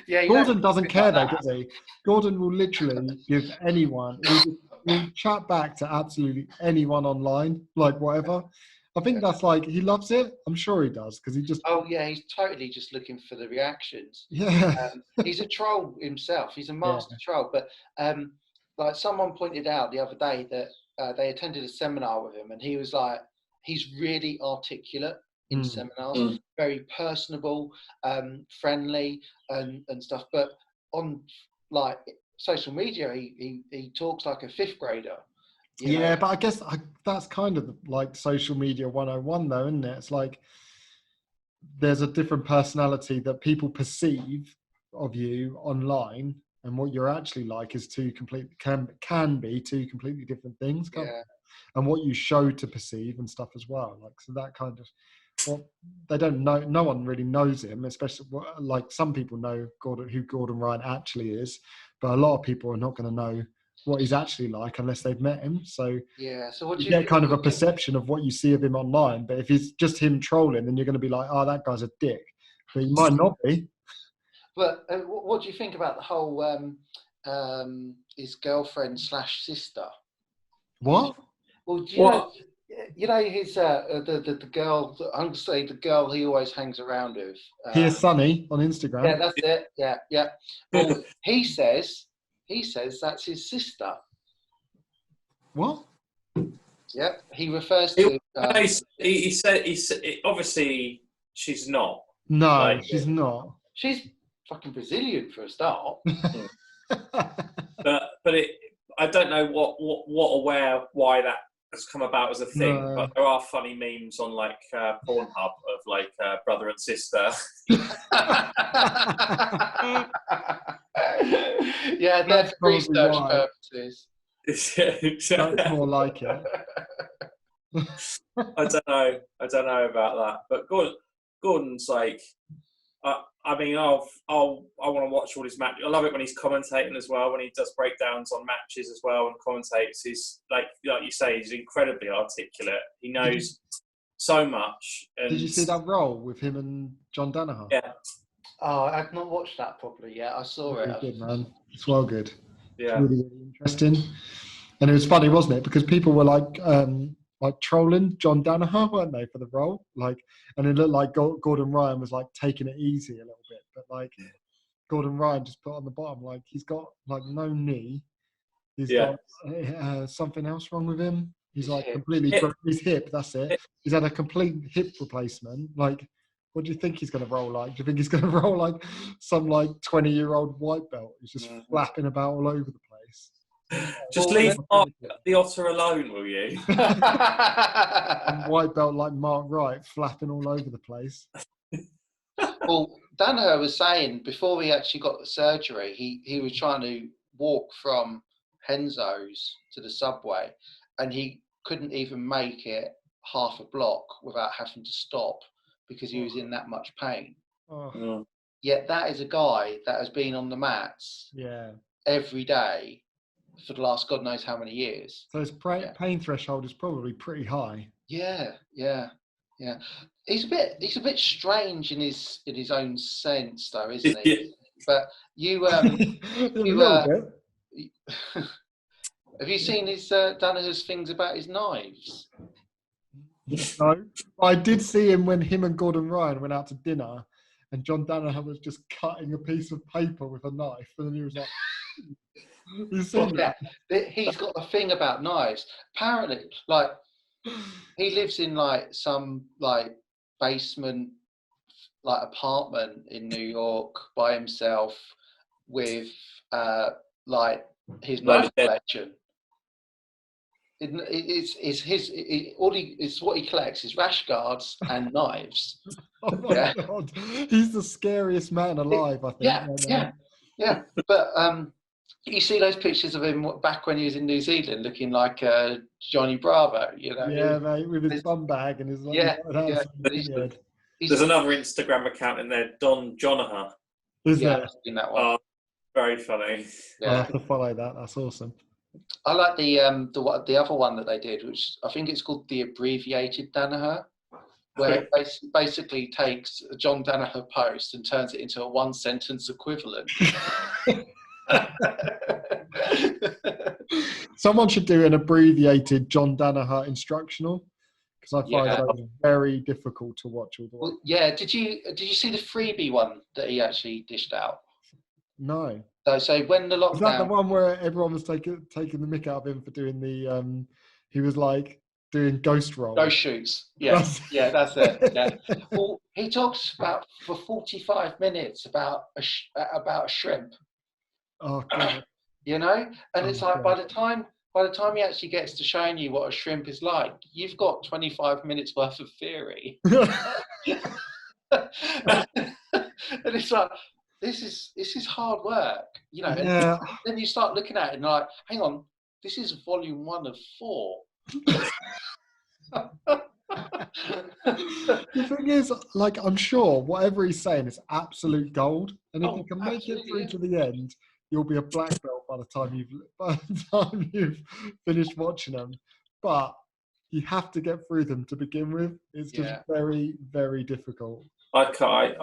Yeah. Gordon doesn't care though, does he? Gordon will literally give anyone. He'll chat back to absolutely anyone online, like whatever. I think that's like he loves it. I'm sure he does because he just. Oh yeah, he's totally just looking for the reactions. Yeah. He's a troll himself. He's a master troll. But like someone pointed out the other day that they attended a seminar with him, and he was like, he's really articulate in seminars, very personable, friendly, and stuff. But on like social media, he talks like a fifth grader. You know? But I guess that's kind of like social media 101 though, isn't it? It's like there's a different personality that people perceive of you online, and what you're actually like is can be two completely different things. And what you show to perceive and stuff as well. Like, so that kind of, well, they don't know, no one really knows him, especially like some people know who Gordon Ryan actually is, but a lot of people are not going to know what he's actually like unless they've met him. So so what you get kind of a perception of what you see of him online, but if it's just him trolling, then you're going to be like, oh, that guy's a dick, but he might not be. But what do you think about the whole his girlfriend / sister? What? Well, you know his the girl. I'm going to say the girl he always hangs around with. Here's Sunny on Instagram. Yeah, that's it. Yeah. Well, he says that's his sister. What? Yep. He refers to. He said obviously she's not. No, she's not. She's fucking Brazilian for a start. but I don't know why that has come about as a thing. No. But there are funny memes on like Pornhub of like brother and sister. Yeah, that's for research purposes. That's more like it. I don't know about that, but Gordon's like, I mean, I want to watch all his matches. I love it when he's commentating as well, when he does breakdowns on matches as well and commentates. He's like you say, he's incredibly articulate. He knows so much. And did you see that role with him and John Danaher? Yeah. Oh, I've not watched that properly yet. I saw it. Good, man. It's well good. Yeah. It's really, really interesting. And it was funny, wasn't it? Because people were like trolling John Danaher, weren't they, for the role? Like, and it looked like Gordon Ryan was like taking it easy a little bit, but like Gordon Ryan just put on the bottom, like he's got like no knee, he's got something else wrong with him. He's like completely his hip. That's it. He's had a complete hip replacement. Like, what do you think he's going to roll like? Do you think he's going to roll like some like 20-year-old white belt who's just flapping about all over the place? Just leave Mark the Otter alone, will you? White belt like Mark Wright, flapping all over the place. Well, Danaher was saying before he actually got the surgery, he was trying to walk from Henzo's to the subway, and he couldn't even make it half a block without having to stop because he was in that much pain. Oh. Yet that is a guy that has been on the mats every day for the last God knows how many years. So his pain threshold is probably pretty high. Yeah. He's a bit strange in his own sense, though, isn't he? Yeah. But you have you seen his Danaher's things about his knives? No, I did see him when him and Gordon Ryan went out to dinner, and John Danaher was just cutting a piece of paper with a knife, and then he was like. He's got a thing about knives. Apparently, like he lives in like some like basement like apartment in New York by himself with like his knife collection. It's what he collects is rash guards and knives. Oh my God, he's the scariest man alive, I think. Yeah. But you see those pictures of him back when he was in New Zealand, looking like Johnny Bravo, you know. Yeah, mate, with his bum bag and his There's another Instagram account in there, Don Jonaher. Is there? I've seen that one. Oh, very funny. I'll have to follow that. That's awesome. I like the other one that they did, which I think it's called the abbreviated Danaher, where it basically takes a John Danaher post and turns it into a one-sentence equivalent. Someone should do an abbreviated John Danaher instructional, because I find those very difficult to watch all the way. Well, yeah, did you see the freebie one that he actually dished out? No. So when the lockdown... Was that the one where everyone was taking the mick out of him for doing the... he was like doing ghost rolls. Ghost shoots. Yeah, that's it. Yeah. Well, he talks for 45 minutes about a shrimp. Oh, God. You know? And it's like, by the time he actually gets to showing you what a shrimp is like, you've got 25 minutes worth of theory. And it's like... This is hard work, you know. And then you start looking at it and like, hang on, this is volume 1 of 4. The thing is, like, I'm sure whatever he's saying is absolute gold, and if you can make it through to the end, you'll be a black belt by the time you've finished watching them. But you have to get through them to begin with. It's just very, very difficult. I can't.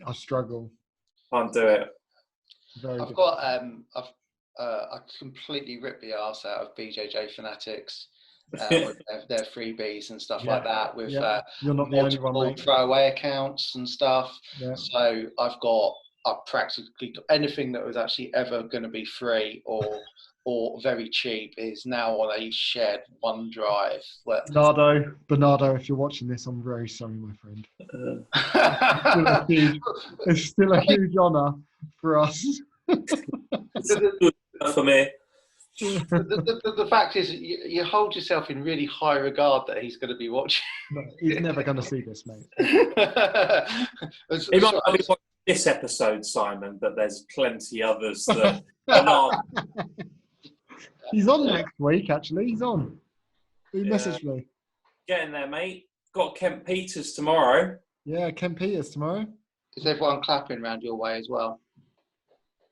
I struggle. Can't do it. I completely ripped the arse out of BJJ Fanatics. With their freebies and stuff like that. With you're not the only one, mate. Throwaway accounts and stuff. Yeah. So I've practically got anything that was actually ever going to be free or very cheap is now on a shared OneDrive. Bernardo, if you're watching this, I'm very sorry, my friend. It's still a huge honour for us. For me. The fact is, you hold yourself in really high regard that he's going to be watching. No, he's never going to see this, mate. He might not be watching this episode, Simon, but there's plenty others that are not. He's on next week, actually. He's on. He messaged me. Getting there, mate. Got Kent Peters tomorrow. Yeah, Kent Peters tomorrow. Is everyone clapping around your way as well?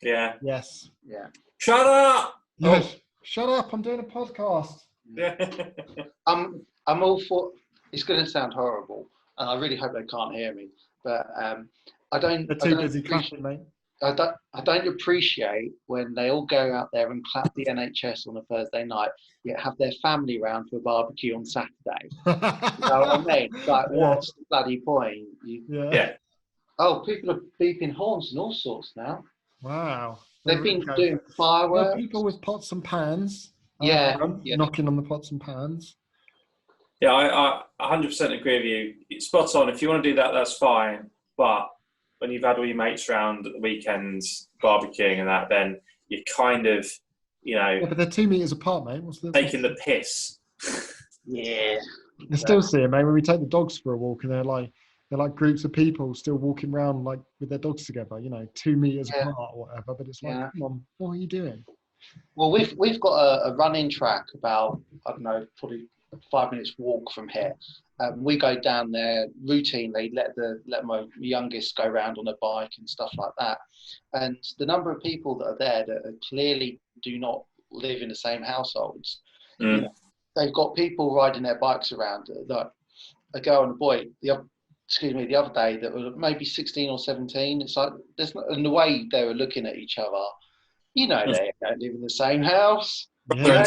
Yeah. Yes. Yeah. Shut up! Yes. Shut up! I'm doing a podcast. Yeah. I'm all for. It's going to sound horrible, and I really hope they can't hear me. But I don't. They're too busy clapping, mate. I don't appreciate when they all go out there and clap the NHS on a Thursday night, yet have their family round for a barbecue on Saturday. You know what I mean? Like, what's the bloody point? Oh, people are beeping horns and all sorts now. Wow. They've been doing fireworks. People with pots and pans. Knocking on the pots and pans. Yeah, I 100% agree with you. It's spot on. If you want to do that, that's fine. But when you've had all your mates round at the weekends, barbecuing and that, then you're kind of, you know... Yeah, but they're 2 meters apart, mate. Taking the piss. Yeah. I still see it, mate, when we take the dogs for a walk and they're like groups of people still walking around like with their dogs together, you know, 2 meters apart or whatever. But it's like, come on, what are you doing? Well, we've got a running track about, I don't know, probably 5 minutes walk from here. We go down there routinely, let my youngest go around on a bike and stuff like that. And the number of people that are there that clearly do not live in the same households, you know, they've got people riding their bikes around. Like a girl and a boy, the other day that were maybe 16 or 17. It's like, and the way they were looking at each other, you know, they don't live in the same house. Yeah.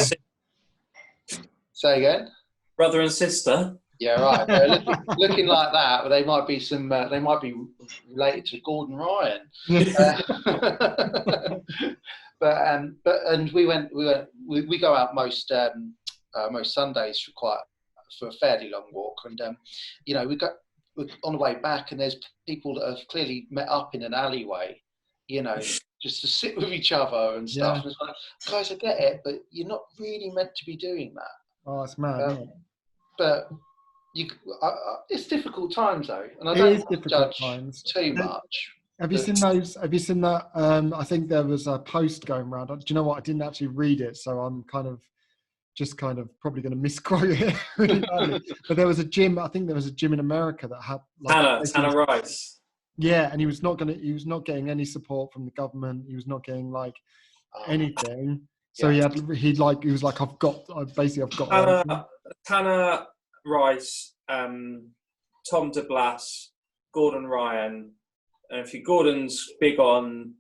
Say again? Brother and sister. Yeah, right. They're looking like that. They might be they might be related to Gordon Ryan. But we go out most most Sundays for a fairly long walk, and we're on the way back, and there's people that have clearly met up in an alleyway, just to sit with each other and stuff. And it's like, guys, I get it, but you're not really meant to be doing that. Oh, it's mad, isn't it? But it's difficult times though, and I don't want to judge too much. Have you seen those? Have you seen that? I think there was a post going around. Do you know what? I didn't actually read it, so I'm just probably going to misquote it really badly. But there was a gym. I think there was a gym in America that had Tanner Rice. Yeah, and he was not getting any support from the government. He was not getting anything. So he was like, I've got. Tanner Rice, Tom DeBlas, Gordon Ryan. And if Gordon's big on,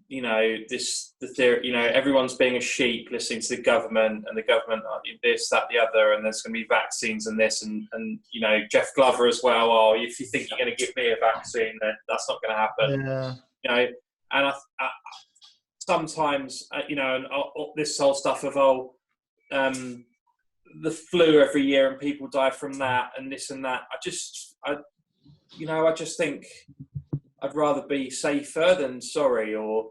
the theory, everyone's being a sheep listening to the government, and the government this, that, the other, and there's going to be vaccines and this, and Jeff Glover as well. Oh, if you think you're going to give me a vaccine, then that's not going to happen. Yeah. And I sometimes, and this whole stuff of the flu every year and people die from that and this and that. I just think I'd rather be safer than sorry, or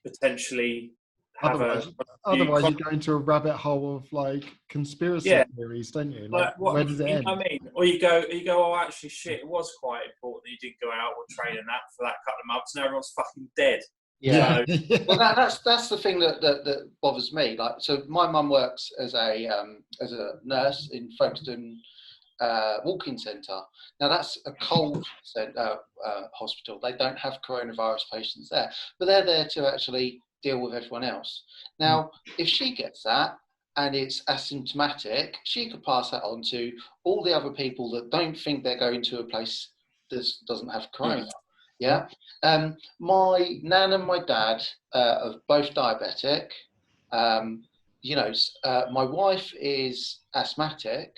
potentially have otherwise you go into a rabbit hole of conspiracy theories, don't you? Where does it end? I mean, or you go, oh, actually, shit, it was quite important that you didn't go out or train and that for that couple of months. Now everyone's fucking dead. Yeah. Well, that's the thing that bothers me. So my mum works as a nurse in Folkestone walk-in centre. Now that's a cold hospital. They don't have coronavirus patients there, but they're there to actually deal with everyone else. Now, if she gets that and it's asymptomatic, she could pass that on to all the other people that don't think they're going to a place that doesn't have corona. Yeah. My nan and my dad are both diabetic. My wife is asthmatic.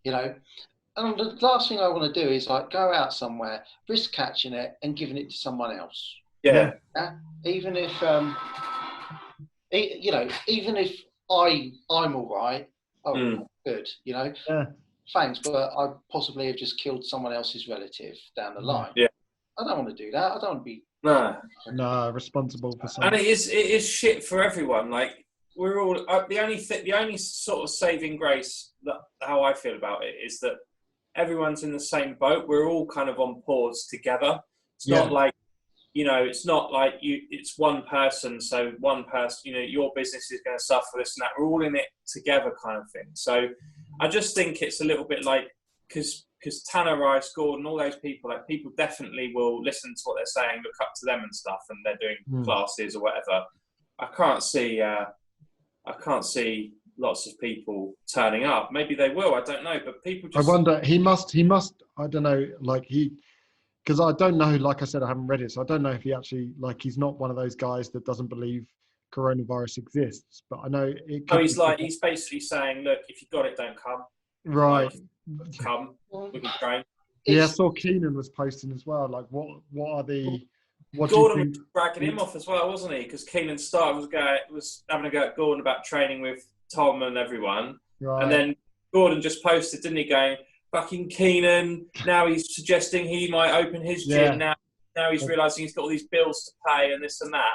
And the last thing I want to do is go out somewhere, risk catching it and giving it to someone else. Yeah. Even if even if I'm all right, good. Thanks, but I possibly have just killed someone else's relative down the line. Yeah. I don't want to do that. I don't want to be responsible for something. And it is shit for everyone. We're all the only sort of saving grace that how I feel about it is that everyone's in the same boat. We're all kind of on pause together. It's not it's not like it's one person. So one person, your business is going to suffer this and that. We're all in it together, kind of thing. So I just think it's a little bit because Tanner Rice, Gordon, all those people, people definitely will listen to what they're saying, look up to them and stuff, and they're doing classes or whatever. I can't see lots of people turning up. Maybe they will, I don't know, but people just... I wonder, he must, I don't know, because I don't know, like I said, I haven't read it, so I don't know if he actually, he's not one of those guys that doesn't believe coronavirus exists, but I know it could he's basically saying, look, if you got it, don't come. Right. Come, we can train. Yeah, I saw Keenan was posting as well, what are the... Gordon was bragging him off as well, wasn't he? Because Keenan was having a go at Gordon about training with Tom and everyone. Right. And then Gordon just posted, didn't he, going, fucking Keenan, now he's suggesting he might open his gym. Now he's realising he's got all these bills to pay and this and that.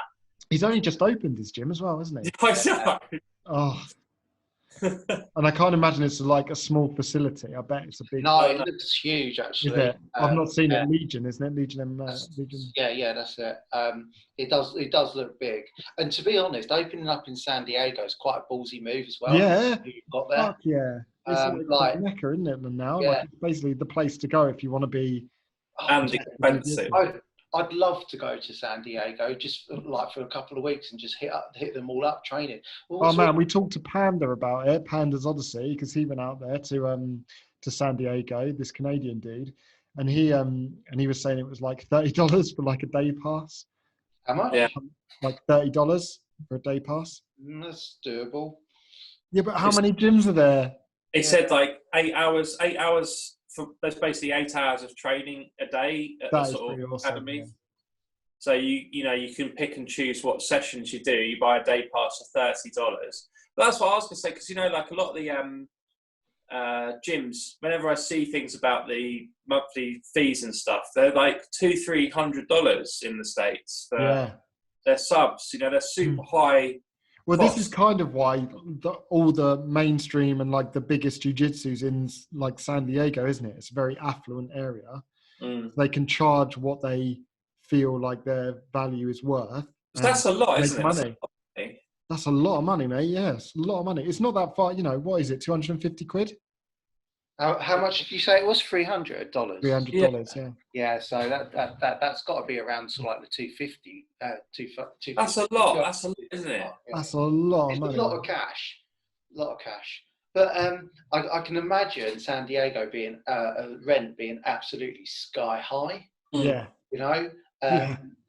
He's only just opened his gym as well, isn't he? I know. Oh. And I can't imagine it's a small facility. I bet it's a big... No, it looks huge, actually. Is it? I've not seen it. Legion, isn't it? Legion. Yeah, that's it. It does look big. And to be honest, opening up in San Diego is quite a ballsy move as well. Yeah. You've got there. Fuck yeah. It's Mecca, isn't it, now? Yeah. It's basically the place to go if you want to be... And expensive. I'd love to go to San Diego just for a couple of weeks and just hit them all up training. We talked to Panda about it, Panda's Odyssey, because he went out there to San Diego, this Canadian dude, and he was saying it was $30 for a day pass. How much? Yeah. $30 for a day pass. That's doable. Yeah, but how many gyms are there? He said 8 hours. There's basically 8 hours of training a day at the sort of academy. Yeah. So you can pick and choose what sessions you do. You buy a day pass for $30, that's what I was going to say, because, like a lot of the gyms, whenever I see things about the monthly fees and stuff, they're like $200-300 in the States for their subs. They're super high. Well, this is kind of why all the mainstream and like the biggest jiu-jitsu's in like San Diego, isn't it? It's a very affluent area. They can charge what they feel like their value is worth. That's a lot, isn't it? Money. That's a lot of money, mate. Yes, a lot of money. It's not that far. What is it? 250 quid? How much did you say it was? $300. $300, yeah. Yeah, so that's got to be around sort of like the 250. 250. That's a lot. That's a lot, isn't it? That's a lot of money. It's a lot of cash. A lot of cash. But I can imagine San Diego being rent being absolutely sky high. Yeah.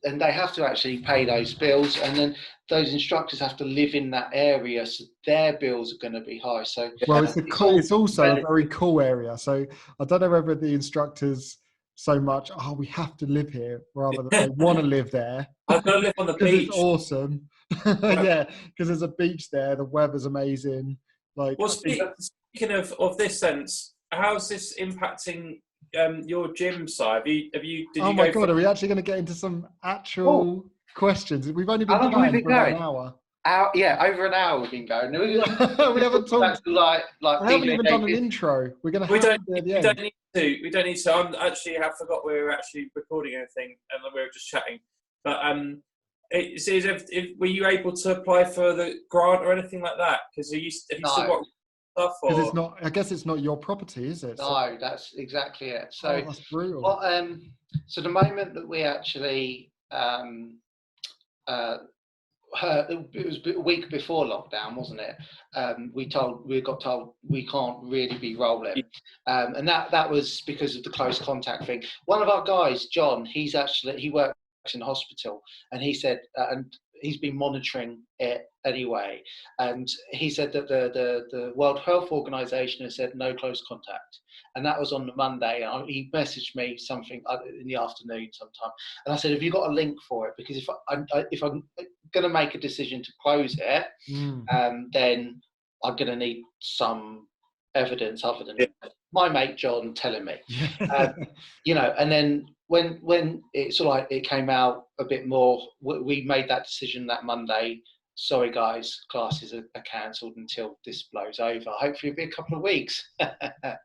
And they have to actually pay those bills, and then those instructors have to live in that area, so their bills are going to be high. So it's also a very cool area. So I don't know whether the instructors so much, we have to live here, rather than they want to live there. I've got to live on the beach. It's awesome. Yeah, because there's a beach there. The weather's amazing. Well, speaking of this sense, how's this impacting your gym side? Did you oh my God, are we actually going to get into some actual questions? We've only been going for about an hour. Over an hour we've been going. We haven't talked. I haven't even done an intro. We don't need to. I forgot we were actually recording anything, and we were just chatting. But were you able to apply for the grant or anything like that? Because have you still got stuff? Because it's not. I guess it's not your property, is it? No, that's exactly it. So that's brutal. So the moment that we actually it was a week before lockdown, wasn't it? We got told we can't really be rolling, and that was because of the close contact thing. One of our guys, John, he works in hospital, and he said, and he's been monitoring it anyway, and he said that the World Health Organization has said no close contact, and that was on the Monday. And he messaged me something in the afternoon sometime, and I said, have you got a link for it? Because if I'm going to make a decision to close it, then I'm going to need some evidence other than my mate John telling me. And then when it sort of like it came out a bit more, we made that decision that Monday. Sorry guys, classes are cancelled until this blows over. Hopefully it'll be a couple of weeks. I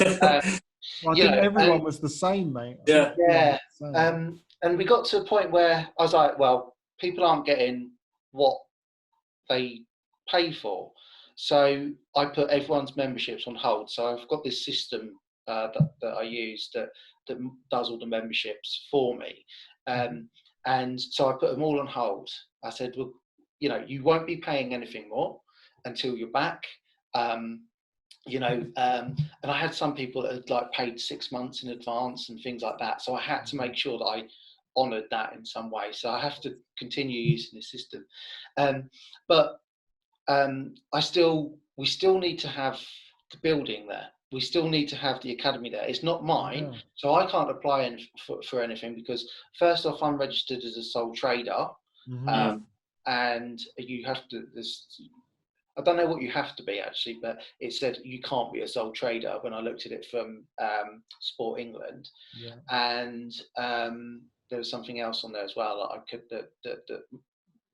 think everyone was the same, mate. Yeah. And we got to a point where I was like, well, people aren't getting what they pay for. So I put everyone's memberships on hold. So I've got this system that I use that does all the memberships for me. And so I put them all on hold. I said, well, you won't be paying anything more until you're back. And I had some people that had paid 6 months in advance and things like that. So I had to make sure that I honoured that in some way. So I have to continue using the system. But we still need to have the building there. We still need to have the academy there. It's not mine, so I can't apply for anything because first off, I'm registered as a sole trader, and you have to. I don't know what you have to be actually, but it said you can't be a sole trader when I looked at it from Sport England, and there was something else on there as well that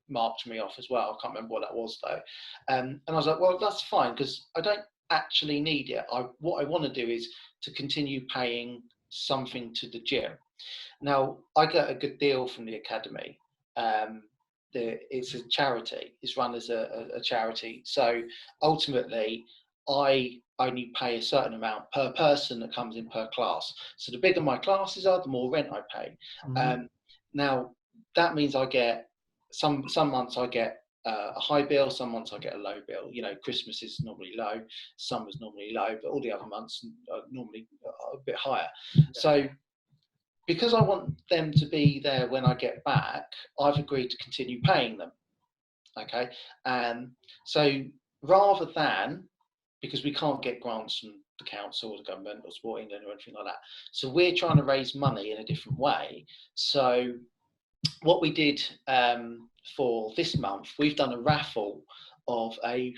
marked me off as well. I can't remember what that was though, and I was like, well, that's fine because I don't actually need it. What I want to do is to continue paying something to the gym. Now I get a good deal from the academy. It's a charity. It's run as a charity. So ultimately, I only pay a certain amount per person that comes in per class. So the bigger my classes are, the more rent I pay. Now that means I get some months I get a high bill, some months I get a low bill. Christmas is normally low, summer's normally low, but all the other months are normally a bit higher. So because I want them to be there when I get back, I've agreed to continue paying them. Okay. So rather than, because we can't get grants from the council or the government or Sport England or anything like that. So we're trying to raise money in a different way. So what we did for this month, we've done a raffle of a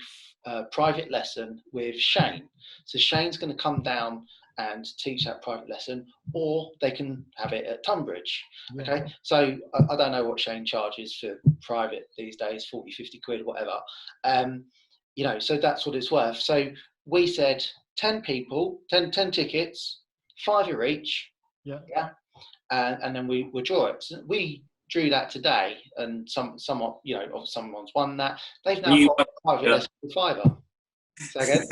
private lesson with Shane. So Shane's going to come down and teach that private lesson, or they can have it at Tunbridge. Okay, so I don't know what Shane charges for private these days, 40, 50 quid, whatever. You know, so that's what it's worth. So we said 10 people, 10 tickets, £5 each. Yeah. And then we draw it. So we drew that today, and someone, you know, someone's won that. They've now got a private lesson for £5. So again.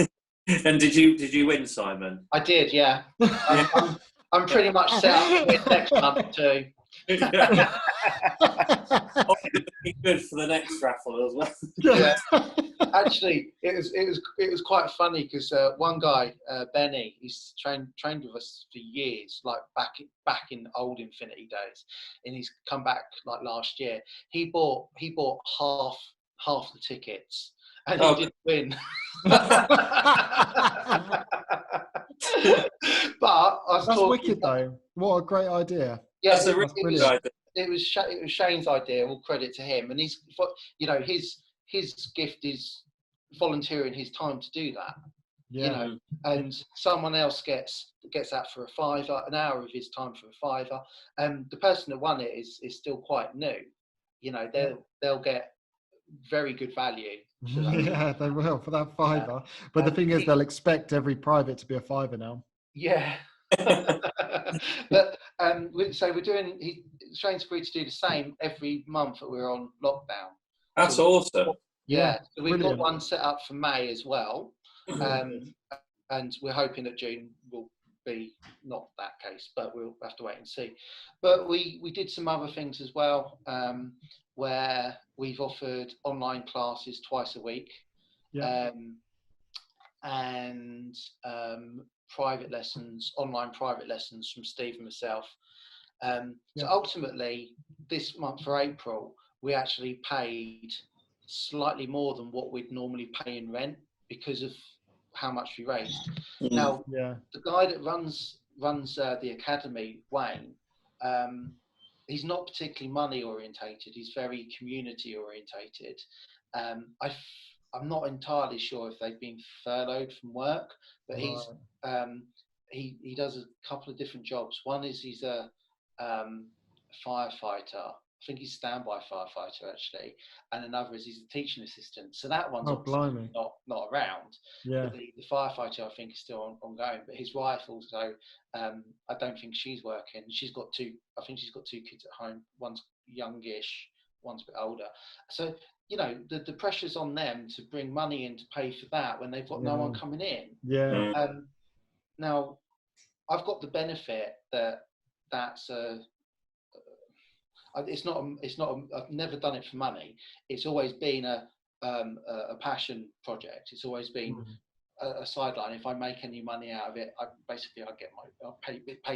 And did you win, Simon? I did, yeah. I'm pretty much set up to win next month too. Good for the next raffle as well. Yeah. Actually, it was quite funny because one guy, Benny, he's trained with us for years, like back in old Infinity days, and he's come back like last year. He bought half the tickets, and he didn't win. But that's wicked though. What a great idea! Yeah, that's brilliant. It was Shane's idea. All credit to him, and he's, you know, his gift is volunteering his time to do that. Yeah. You know, and someone else gets that for a £5, an hour of his time for a £5. And the person that won it is still quite new. You know, they'll get very good value. Yeah, they will for that £5. But the thing is, they'll expect every private to be a £5 now. Yeah. But so we're doing. Shane's agreed to do the same every month that we're on lockdown. That's awesome. Yeah, so we've got one set up for May as well, and we're hoping that June will be not that case, but we'll have to wait and see. But we did some other things as well, where we've offered online classes twice a week, and private lessons, online private lessons from Steve and myself. So ultimately, this month for April, we actually paid slightly more than what we'd normally pay in rent because of how much we raised. Now, the guy that runs the academy, Wayne, he's not particularly money orientated. He's very community orientated. I'm not entirely sure if they've been furloughed from work, but he does a couple of different jobs. One is he's a firefighter. I think he's standby firefighter actually, and another is he's a teaching assistant. So that one's not around. But the firefighter I think is still ongoing. But his wife also, I don't think she's working. She's got two. I think she's got 2 kids at home. One's youngish, one's a bit older. So you know the pressure's on them to bring money in to pay for that when they've got no one coming in. Now I've got the benefit that's it's not. I've never done it for money. It's always been a passion project. It's always been a sideline. If I make any money out of it, I'll pay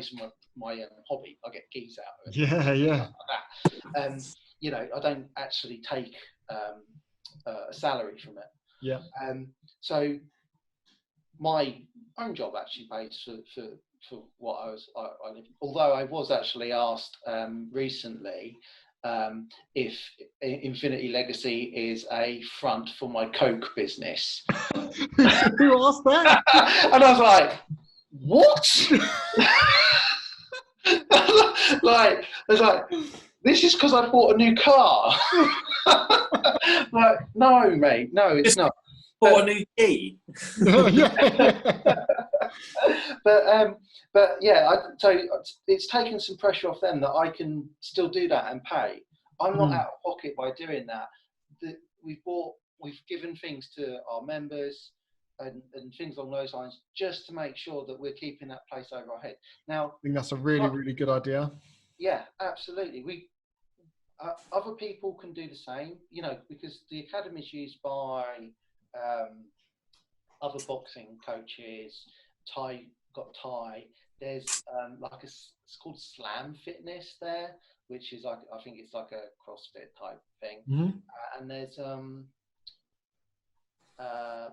some of my hobby. I get gigs out of it. Like that. You know, I don't actually take a salary from it. So my own job actually pays for what I live. Although I was actually asked recently if Infinity Legacy is a front for my Coke business. Who asked that? And I was like, what? I was like, this is because I bought a new car. Like, no, mate, no, it's not. Bought a new key. But yeah, so it's taken some pressure off them that I can still do that and pay. I'm not out of pocket by doing that. We've given things to our members and things along those lines just to make sure that we're keeping that place over our head. Now, I think that's a really good idea. Yeah, absolutely. Other people can do the same, you know, because the academy is used by other boxing coaches. Thai. There's it's called Slam Fitness there, which is I think it's like a CrossFit type thing. And there's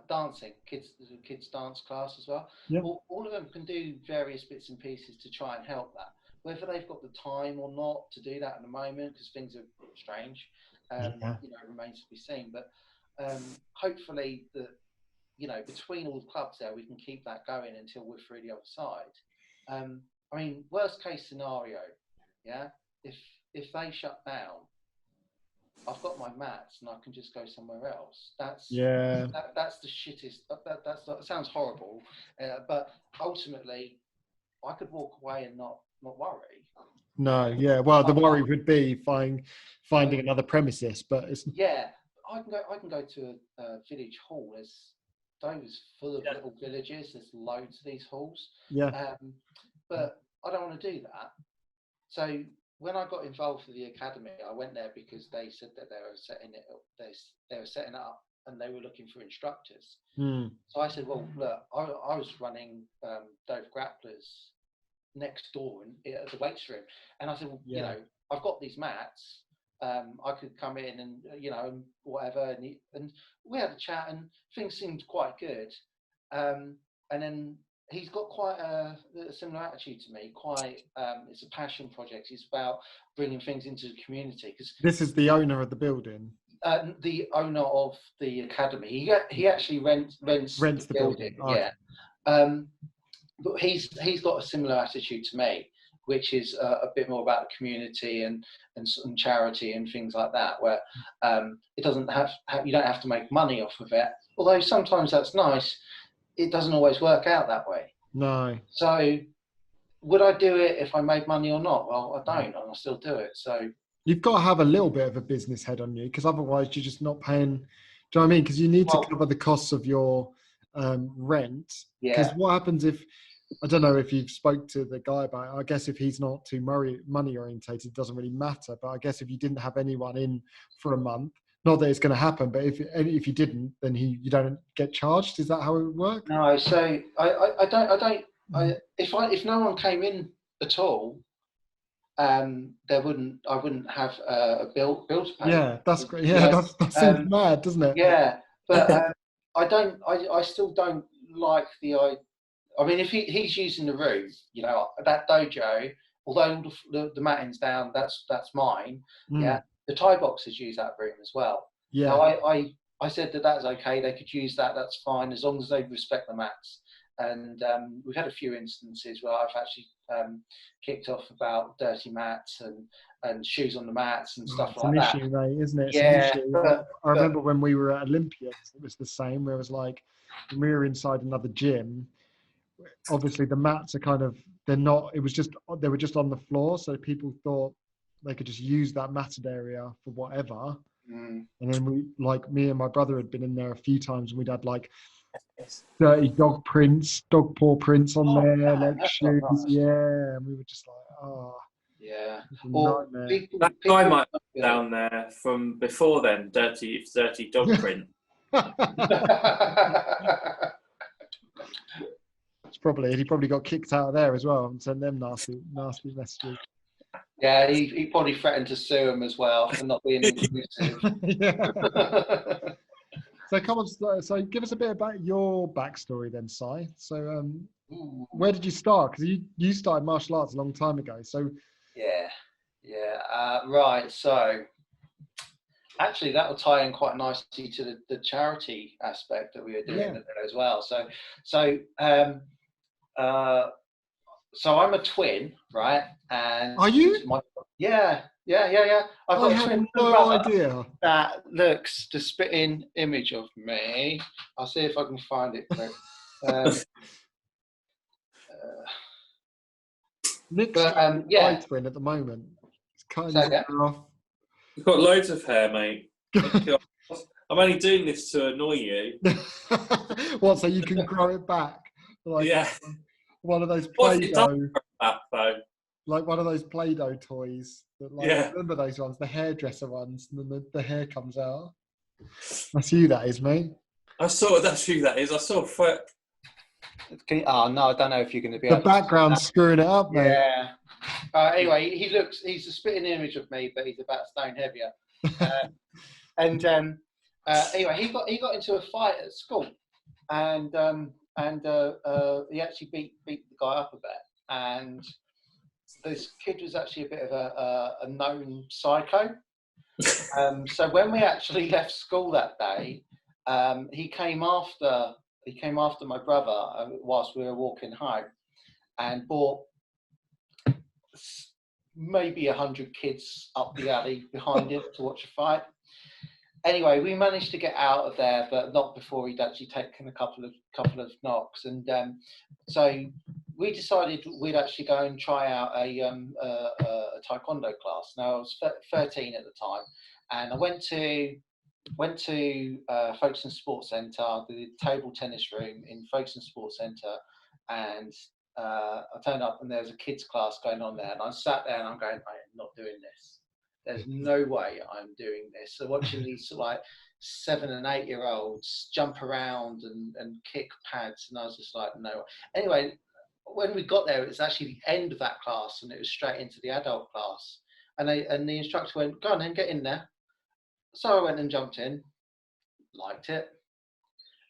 dancing, kids dance class as well. All of them can do various bits and pieces to try and help that. Whether they've got the time or not to do that at the moment, because things are strange, you know, remains to be seen. But hopefully between all the clubs there, we can keep that going until we're through the other side. I mean, worst case scenario, if they shut down, I've got my mats and I can just go somewhere else. That's the shittest. That sounds horrible, but ultimately, I could walk away and not worry. No, yeah. Well, the worry would be finding another premises, but it's I can go to a village hall. There's Dover's full of little villages. There's loads of these halls. Yeah. But I don't want to do that. So when I got involved with the academy, I went there because they said that they were setting it up. They were setting it up, and they were looking for instructors. So I said, well, look, I was running Dover Grapplers next door at the weights room, and I said, well, I've got these mats. I could come in and and whatever, and we had a chat, and things seemed quite good. And then he's got quite a similar attitude to me. It's a passion project. It's about bringing things into the community. Because this is the owner of the building. The owner of the academy. He actually rents the building. Okay. But he's got a similar attitude to me, which is a bit more about the community and charity and things like that, where it doesn't you don't have to make money off of it. Although sometimes that's nice, it doesn't always work out that way. No. So would I do it if I made money or not? Well, I don't, and I still do it. So you've got to have a little bit of a business head on you, because otherwise you're just not paying. Do you know what I mean? Because you need to cover the costs of your rent. Because what happens if, I don't know if you've spoke to the guy about it. I guess if he's not too money orientated, it doesn't really matter. But I guess if you didn't have anyone in for a month, not that it's going to happen, but if you didn't, then you don't get charged. Is that how it would work? No. So I don't. If no one came in at all, I wouldn't have a bill to pay. Yeah, that's great. Yeah, that seems mad, doesn't it? Yeah, but I still don't like the idea. I mean, if he's using the room, that dojo, although the matting's down, that's mine. Yeah, the Thai boxers use that room as well. Yeah. Now, I said that's okay. They could use that. That's fine, as long as they respect the mats. And we've had a few instances where I've actually kicked off about dirty mats and shoes on the mats and stuff like that. It's an issue, mate, isn't it? It's an issue. I remember when we were at Olympians, it was the same. Where it was like, when we were inside another gym, obviously the mats are they were just on the floor, so people thought they could just use that matted area for whatever. And then me and my brother had been in there a few times, and we'd had like dirty dog paw prints on there, like shoes. Nice. Yeah, and we were just like, Well, that guy might be down there from before then. Dirty dog print. He probably got kicked out of there as well and sent them nasty messages. Yeah, he probably threatened to sue him as well for not being inclusive. So come on, so give us a bit about your backstory then, Si. So where did you start? Because you started martial arts a long time ago. So right. So actually, that will tie in quite nicely to the charity aspect that we were doing as well. So I'm a twin, right? And are you? Yeah. I've got a twin brother that looks the spitting image of me. I'll see if I can find it quick. Nick's my twin at the moment. It's kind of off. You've got loads of hair, mate. I'm only doing this to annoy you. What? So you can grow it back? One of those Play-Doh. Like one of those Play-Doh toys. Remember those ones, the hairdresser ones, and then the hair comes out. That's you, that is, mate. That's who that is. I saw foot. No, I don't know if you're going to be able to. The background's screwing it up, mate. Yeah. Anyway, he's a spitting image of me, but he's about a stone heavier. Anyway, he got into a fight at school, and he actually beat the guy up a bit, and this kid was actually a bit of a known psycho. So when we actually left school that day, he came after my brother whilst we were walking home, and brought maybe 100 kids up the alley behind him to watch a fight. Anyway, we managed to get out of there, but not before he'd actually taken a couple of knocks. And so we decided we'd actually go and try out a taekwondo class. Now, I was 13 at the time, and I went to Folkestone Sports Centre, the table tennis room in Folkestone Sports Centre, and I turned up and there was a kids class going on there, and I sat there and I'm going, I'm not doing this. There's no way I'm doing this. So watching these sort of like 7 and 8 year olds jump around and kick pads, and I was just like, no. Anyway, when we got there, it was actually the end of that class, and it was straight into the adult class. And the instructor went, go on then, get in there. So I went and jumped in, liked it.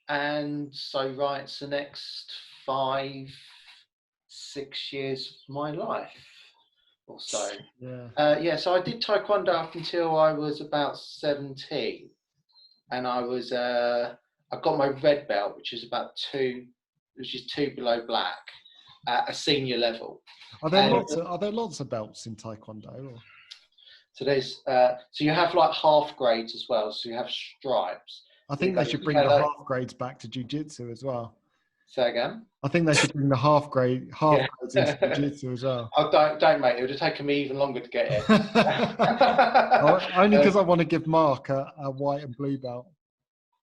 And so it's the next 5-6 years of my life or so. So I did taekwondo up until I was about 17, and I got my red belt, which is two below black at a senior level. Are there lots of belts in taekwondo? Or? So there's so you have like half grades as well. So you have stripes. I think they should bring the half grades back to jiu-jitsu as well. Say again? I think they should bring the half grades into jiu-jitsu as well. Oh, don't mate. It would have taken me even longer to get it. Only because I want to give Mark a white and blue belt.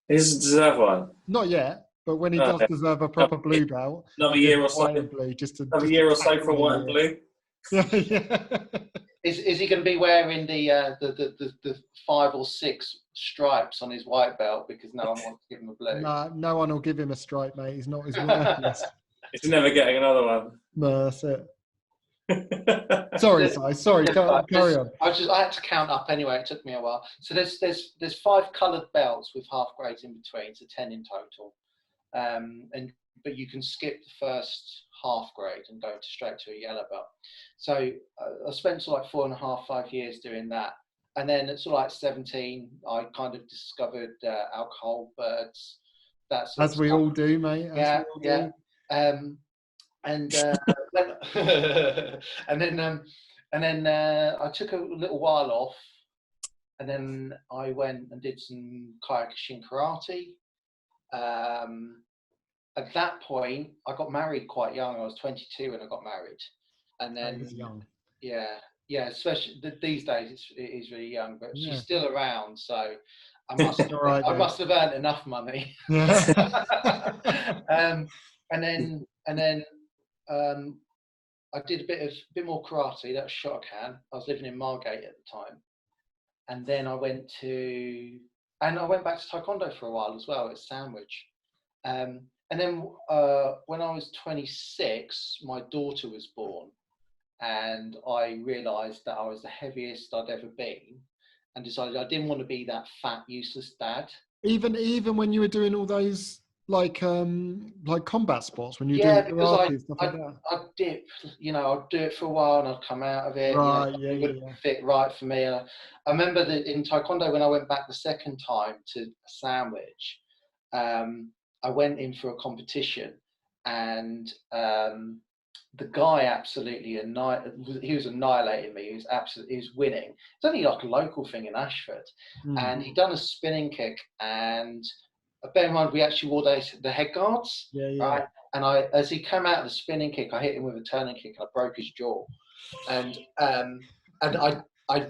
He doesn't deserve one. Not yet, but when he does deserve a proper blue belt, another year or so. White and blue, another year or so for white and blue. Yeah. Is he going to be wearing the 5 or 6 stripes on his white belt because no one wants to give him a blue? No one will give him a stripe, mate. He's worthless. He's never getting another one. No, that's it. Sorry, Si. Sorry, carry on. I had to count up anyway. It took me a while. So there's 5 coloured belts with half grades in between, so 10 in total. But you can skip the first half grade and go straight to a yellow belt. So I spent sort of like 4.5-5 years doing that. And then at sort of like 17, I kind of discovered alcohol, birds. As we all do, mate. Yeah. And then I took a little while off, and then I went and did some Kyokushin karate. At that point, I got married quite young. I was 22 when I got married, and then young. Yeah, especially these days it is really young, but she's still around, so I must have earned enough money. And then I did a bit more karate. That was Shotokan. I was living in Margate at the time, and then I went back to taekwondo for a while as well at Sandwich. And then when I was 26, my daughter was born, and I realised that I was the heaviest I'd ever been, and decided I didn't want to be that fat, useless dad. Even when you were doing all those like combat sports, when you were doing karate and stuff like that. I'd dip, I'd do it for a while and I'd come out of it. Right, it wouldn't fit right for me. I remember that in taekwondo, when I went back the second time to Sandwich, I went in for a competition, and the guy absolutely he was annihilating me. He was winning. It's only like a local thing in Ashford, and he'd done a spinning kick, and bear in mind we actually wore the head guards, right? And as he came out of the spinning kick, I hit him with a turning kick, and I broke his jaw, and I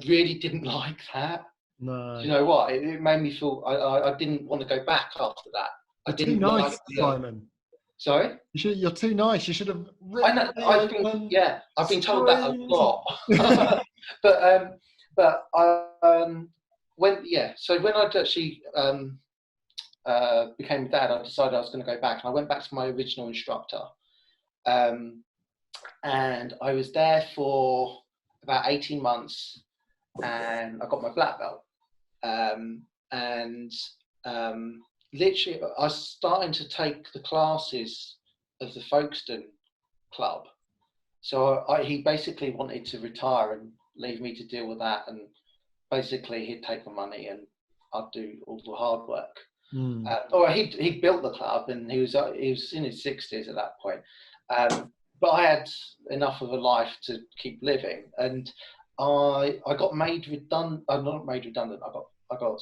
really didn't like that. No. You know what? It made me feel I didn't want to go back after that. You're too nice, Simon. Sorry? You're too nice. You should have. I know. I've been told that a lot. but So when I actually became a dad, I decided I was going to go back, and I went back to my original instructor, and I was there for about 18 months, and I got my black belt, literally, I was starting to take the classes of the Folkestone club. So he basically wanted to retire and leave me to deal with that. And basically, he'd take the money and I'd do all the hard work. Or he built the club, and he was in his 60s at that point. But I had enough of a life to keep living, and I got made redundant. Not made redundant. I got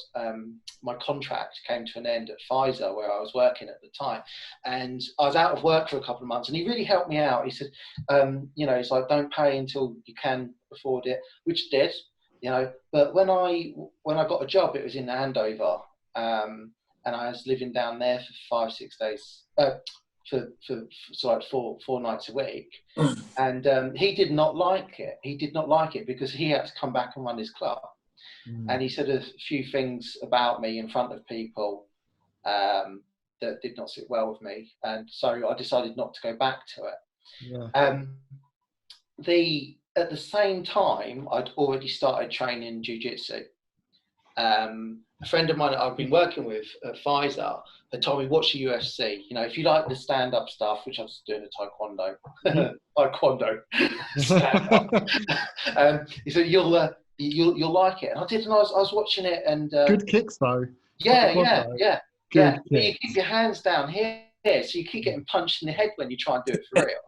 my contract came to an end at Pfizer, where I was working at the time, and I was out of work for a couple of months. And he really helped me out. He said, it's like, don't pay until you can afford it, which did, But when I got a job, it was in Andover, and I was living down there for 5-6 days. For like four nights a week, and he did not like it. He did not like it because he had to come back and run his club. And he said a few things about me in front of people that did not sit well with me, and so I decided not to go back to it. At the same time, I'd already started training jiu-jitsu. A friend of mine that I've been working with at Pfizer had told me, watch the UFC. If you like the stand-up stuff, which I was doing a taekwondo, stand-up. He said, you'll like it. And I did, and I was watching it, and good kicks though. Yeah. Good You keep your hands down here, so you keep getting punched in the head when you try and do it for real.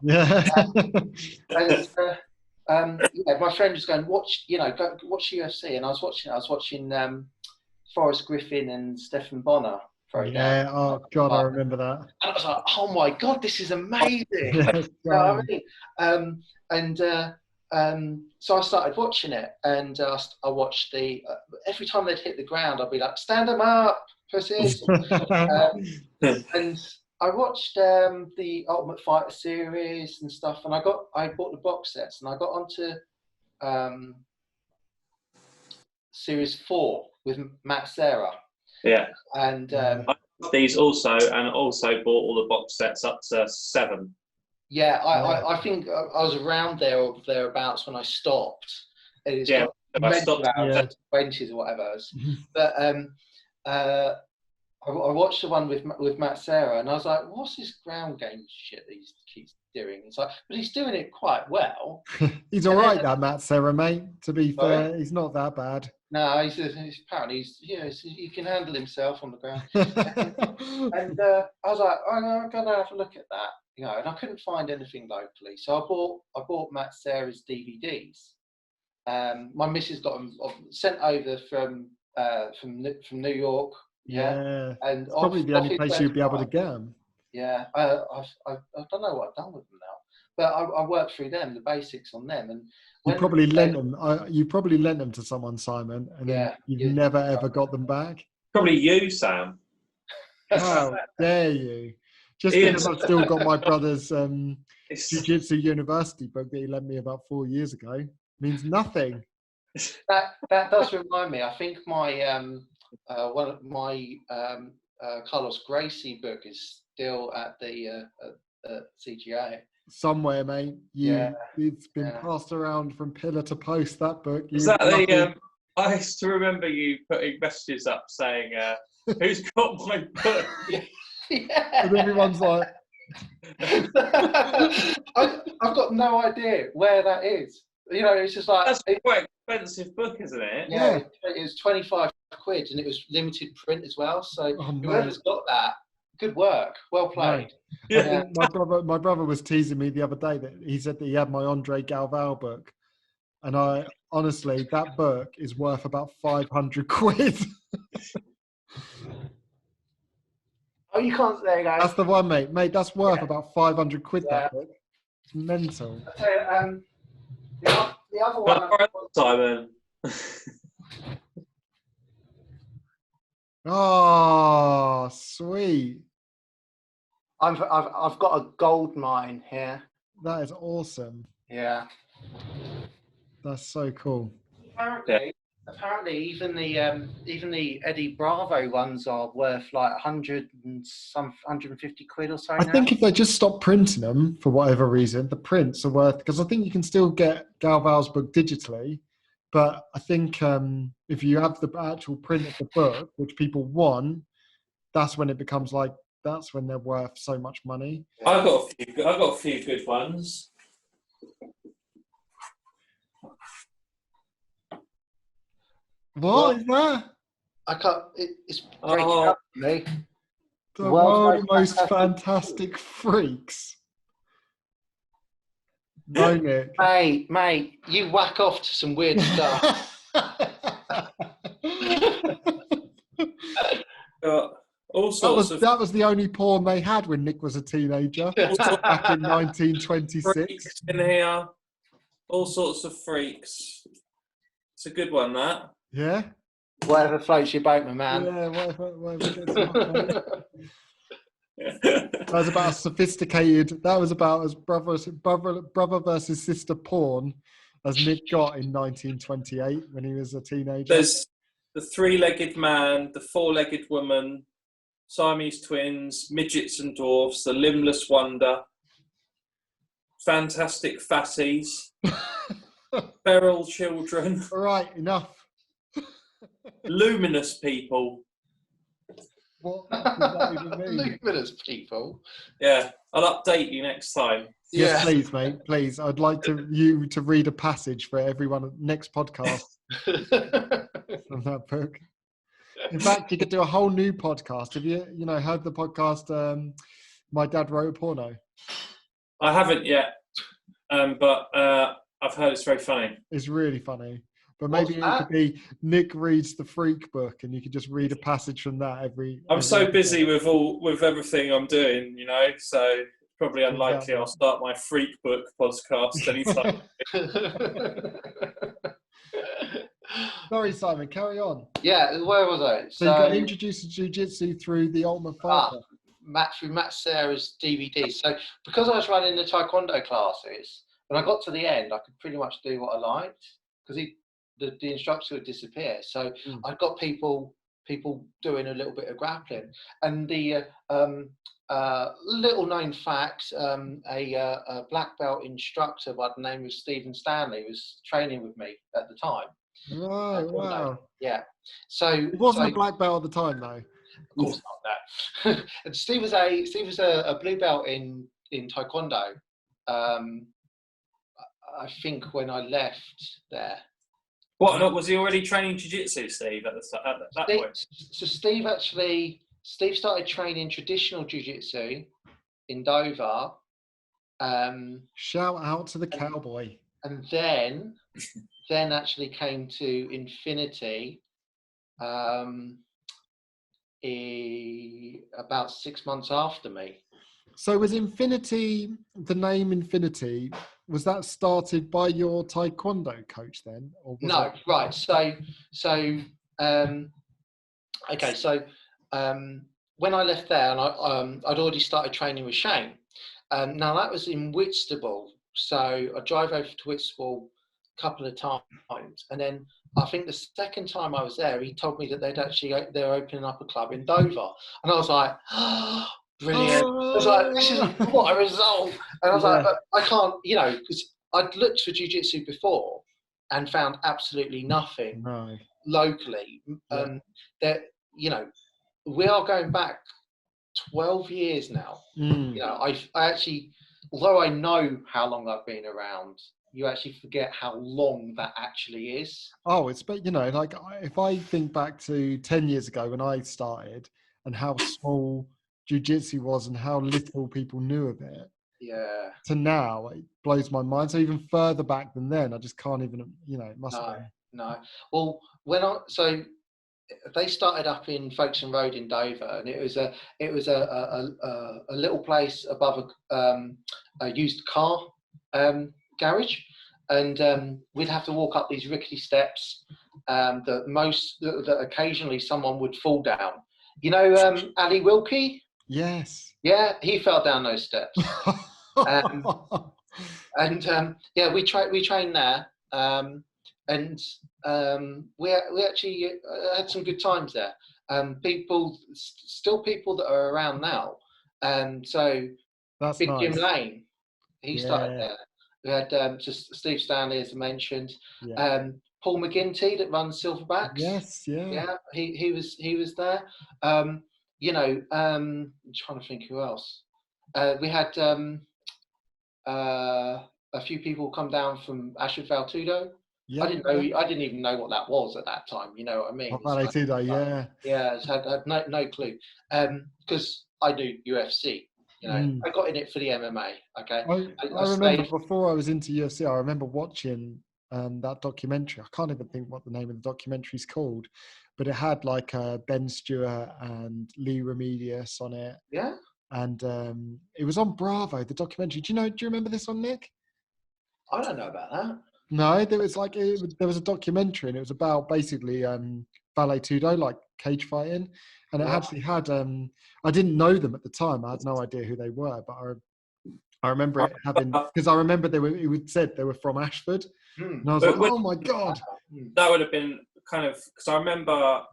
My friend was going, watch UFC, and I was watching Forrest Griffin and Stephen Bonner. Oh God, I remember that. And I was like, oh my God, this is amazing. So I started watching it, and I watched every time they'd hit the ground, I'd be like, stand them up, pussies. And I watched the Ultimate Fighter series and stuff, and I bought the box sets, and I got onto series 4 with Matt Serra. Yeah. And I these also, and also bought all the box sets up to 7. Yeah, I think I was around there or thereabouts when I stopped. I stopped about 20s or whatever. But I watched the one with Matt Serra, and I was like, what's this ground game shit that he keeps doing? It's like, but he's doing it quite well. He's all right, that Matt Serra, mate. To be fair, he's not that bad. No, he's apparently he can handle himself on the ground. And I was like, I'm gonna have a look at that, and I couldn't find anything locally, so I bought Matt Serra's DVDs. My missus got them sent over from New York. Yeah, and it's probably the only place you'd be able to get them. Yeah, I don't know what I've done with them now, but I worked through them, the basics on them, and you probably lent them. You probably lent them to someone, Simon, and then you've never ever got them back. Probably you, Sam. How dare you? Just because I've still got my brother's Jiu-Jitsu University book that he lent me about 4 years ago means nothing. That does remind me. I think my one of my Carlos Gracie book is still at the CGA. Somewhere, mate. It's been passed around from pillar to post, that book. Is that the I used to remember you putting messages up saying, who's got my book? And everyone's like, I've got no idea where that is. It's just like, that's quite expensive book, isn't it? Yeah, it was 25 quid, and it was limited print as well. So whoever's got that, good work, well played. Yeah. My brother was teasing me the other day that he said that he had my Andre Galvao book, and I honestly, that book is worth about 500 quid. Oh, you can't say that. That's the one, mate. Mate, that's worth about 500 quid. That book. It's mental. So, the other one, Simon. Oh, sweet. I've got a gold mine here. That is awesome. Yeah. That's so cool. Apparently, even the Eddie Bravo ones are worth like 150 quid or so. I think if they just stop printing them for whatever reason, the prints are worth, because I think you can still get Galvao's book digitally, but I think if you have the actual print of the book, which people want, that's when it becomes like, that's when they're worth so much money. I've got a few good ones. What is that? I can't. It's breaking up for me. The world's most fantastic freaks. No, Nick. Mate, you whack off to some weird stuff. That was the only porn they had when Nick was a teenager, back in 1926. Freaks in here, all sorts of freaks. It's a good one, that. Yeah. Whatever floats your boat, my man. Yeah, whatever gets you up, mate. That was about as sophisticated. That was about as brother versus sister porn as Nick got in 1928 when he was a teenager. There's the three-legged man, the four-legged woman, Siamese twins, midgets and dwarfs, the limbless wonder, fantastic fatties, feral children. All right, enough. Luminous people. What does that even mean? Luminous people. Yeah, I'll update you next time. Yes, please, mate. Please, I'd like you to read a passage for everyone next podcast from that book. In fact, you could do a whole new podcast. Have you heard the podcast? My Dad Wrote a Porno. I haven't yet, but I've heard it's very funny. It's really funny. But maybe it could be Nick reads the Freak book, and you could just read a passage from that every. I'm so busy with everything I'm doing, so probably unlikely I'll start my Freak book podcast anytime. Sorry, Simon. Carry on. Yeah, where was I? So you got introduced to jiu-jitsu through the Ultimate Fighter. Through Matt Serra's DVD. So because I was running the Taekwondo classes, when I got to the end, I could pretty much do what I liked because the instructor would disappear. So I got people doing a little bit of grappling. And the little known fact, a black belt instructor by the name of Stephen Stanley was training with me at the time. Right, wow. Yeah. So it wasn't a black belt at the time, though. Of course not. That. And Steve was a blue belt in Taekwondo. I think when I left there. What? Was he already training jiu-jitsu, Steve, at that point? So Steve started training traditional jiu-jitsu in Dover. Shout out to the cowboy. And then actually came to Infinity about 6 months after me. So was Infinity, the name Infinity, was that started by your Taekwondo coach then? Or was no, right. So when I left there, and I'd already started training with Shane. Now that was in Whitstable. So I drive over to Whitstable a couple of times, and then I think the second time I was there, he told me that they're opening up a club in Dover, and I was like, oh, brilliant! I was like, this is what a result! And I was like, I can't, because I'd looked for jiu-jitsu before and found absolutely nothing locally. That we are going back 12 years now. I actually, although I know how long I've been around, you actually forget how long that actually is. Oh, it's, but like if I think back to 10 years ago when I started and how small jiu-jitsu was and how little people knew of it. Yeah. To now, it blows my mind. So even further back than then, I just can't even, it must have been. No. Well, they started up in Folkestone Road in Dover, and it was a little place above a used car garage, and we'd have to walk up these rickety steps that occasionally someone would fall down. Ali Wilkie? Yes. Yeah, he fell down those steps. We trained there. We actually had some good times there. People that are around now. So that's Big nice. Jim Lane, he started there. We had just Steve Stanley, as I mentioned. Paul McGinty that runs Silverbacks. Yes, yeah. He was there. I'm trying to think who else. We had a few people come down from Ashford Valtudo. Yeah. I didn't even know what that was at that time. You know what I mean? Ballet Tudo, yeah. Yeah, I had no clue. Because I do UFC. You know, I got in it for the MMA. Okay. I remember before I was into UFC, I remember watching that documentary. I can't even think what the name of the documentary is called, but it had like Ben Stewart and Lee Remedios on it. Yeah. And it was on Bravo, the documentary. Do you remember this one, Nick? I don't know about that. No, there was a documentary, and it was about basically Ballet Tudo, like cage fighting, and it actually had I didn't know them at the time. I had no idea who they were, but I remember it having, because I remember it said they were from Ashford, and I was like, oh my god, that would have been kind of, because I remember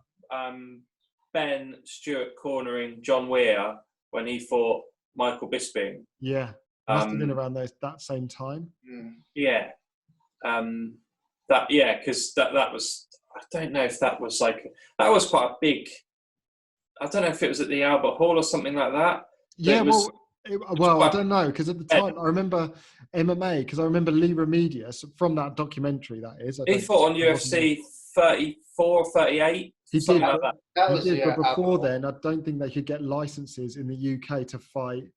Ben Stewart cornering John Weir when he fought Michael Bisping. Yeah, must have been around that same time. Yeah. Because that was, I don't know if that was like, that was quite a big, I don't know if it was at the Albert Hall or something like that. Yeah, I don't know, because at the time I remember MMA, because I remember Lee Remedios from that documentary. That is, he fought on UFC 34 or 38. He did, like but before then, I don't think they could get licenses in the UK to fight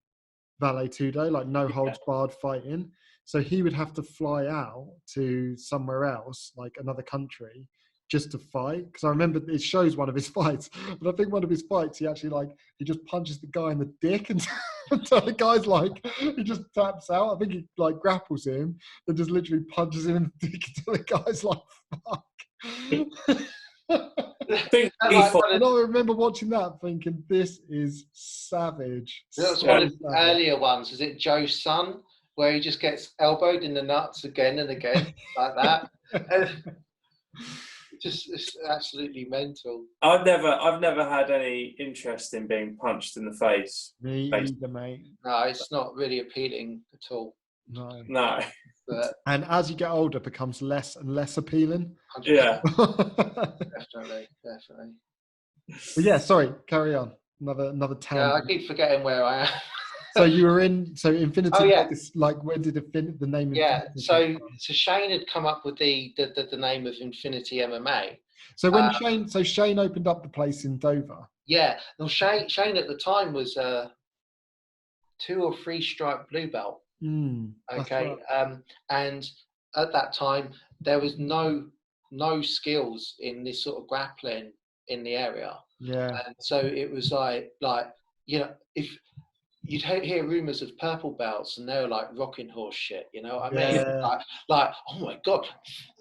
Ballet Tudo, like no holds barred fighting. So he would have to fly out to somewhere else, like another country, just to fight. Because I remember it shows one of his fights, but I think one of his fights, he just punches the guy in the dick until the guy's like, he just taps out. I think he like grapples him and just literally punches him in the dick until the guy's like, fuck. And I remember watching that thinking, this is savage. That was one of the earlier ones. Is it Joe's son, where he just gets elbowed in the nuts again and again like that? It's absolutely mental. I've never had any interest in being punched in the face. Me either, mate. No, it's not really appealing at all. No. But, and as you get older, it becomes less and less appealing. 100%. Yeah. Definitely. But yeah, sorry, carry on. Another tangent. Yeah, I keep forgetting where I am. So you were in Infinity. Oh yeah. Like where did the name? Yeah. So Shane had come up with the name of Infinity MMA. So when Shane opened up the place in Dover. Yeah. Well, Shane at the time was 2 or 3 stripe blue belt. Okay. Right. And at that time there was no skills in this sort of grappling in the area. Yeah. And so it was like you know, if you'd hear rumors of purple belts and they were like rocking horse shit, you know what I mean? Yeah. Like oh my god,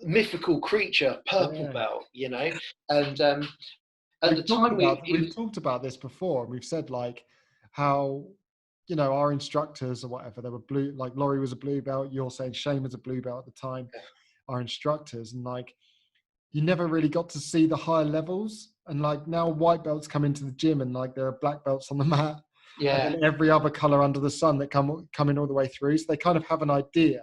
mythical creature, purple belt, you know. And at the time we've talked about this before, and we've said like how, you know, our instructors or whatever, they were blue, like Laurie was a blue belt, you're saying Shane was a blue belt at the time, our instructors, and like you never really got to see the higher levels. And like now white belts come into the gym and like there are black belts on the mat. Yeah. And every other color under the sun that come in all the way through. So they kind of have an idea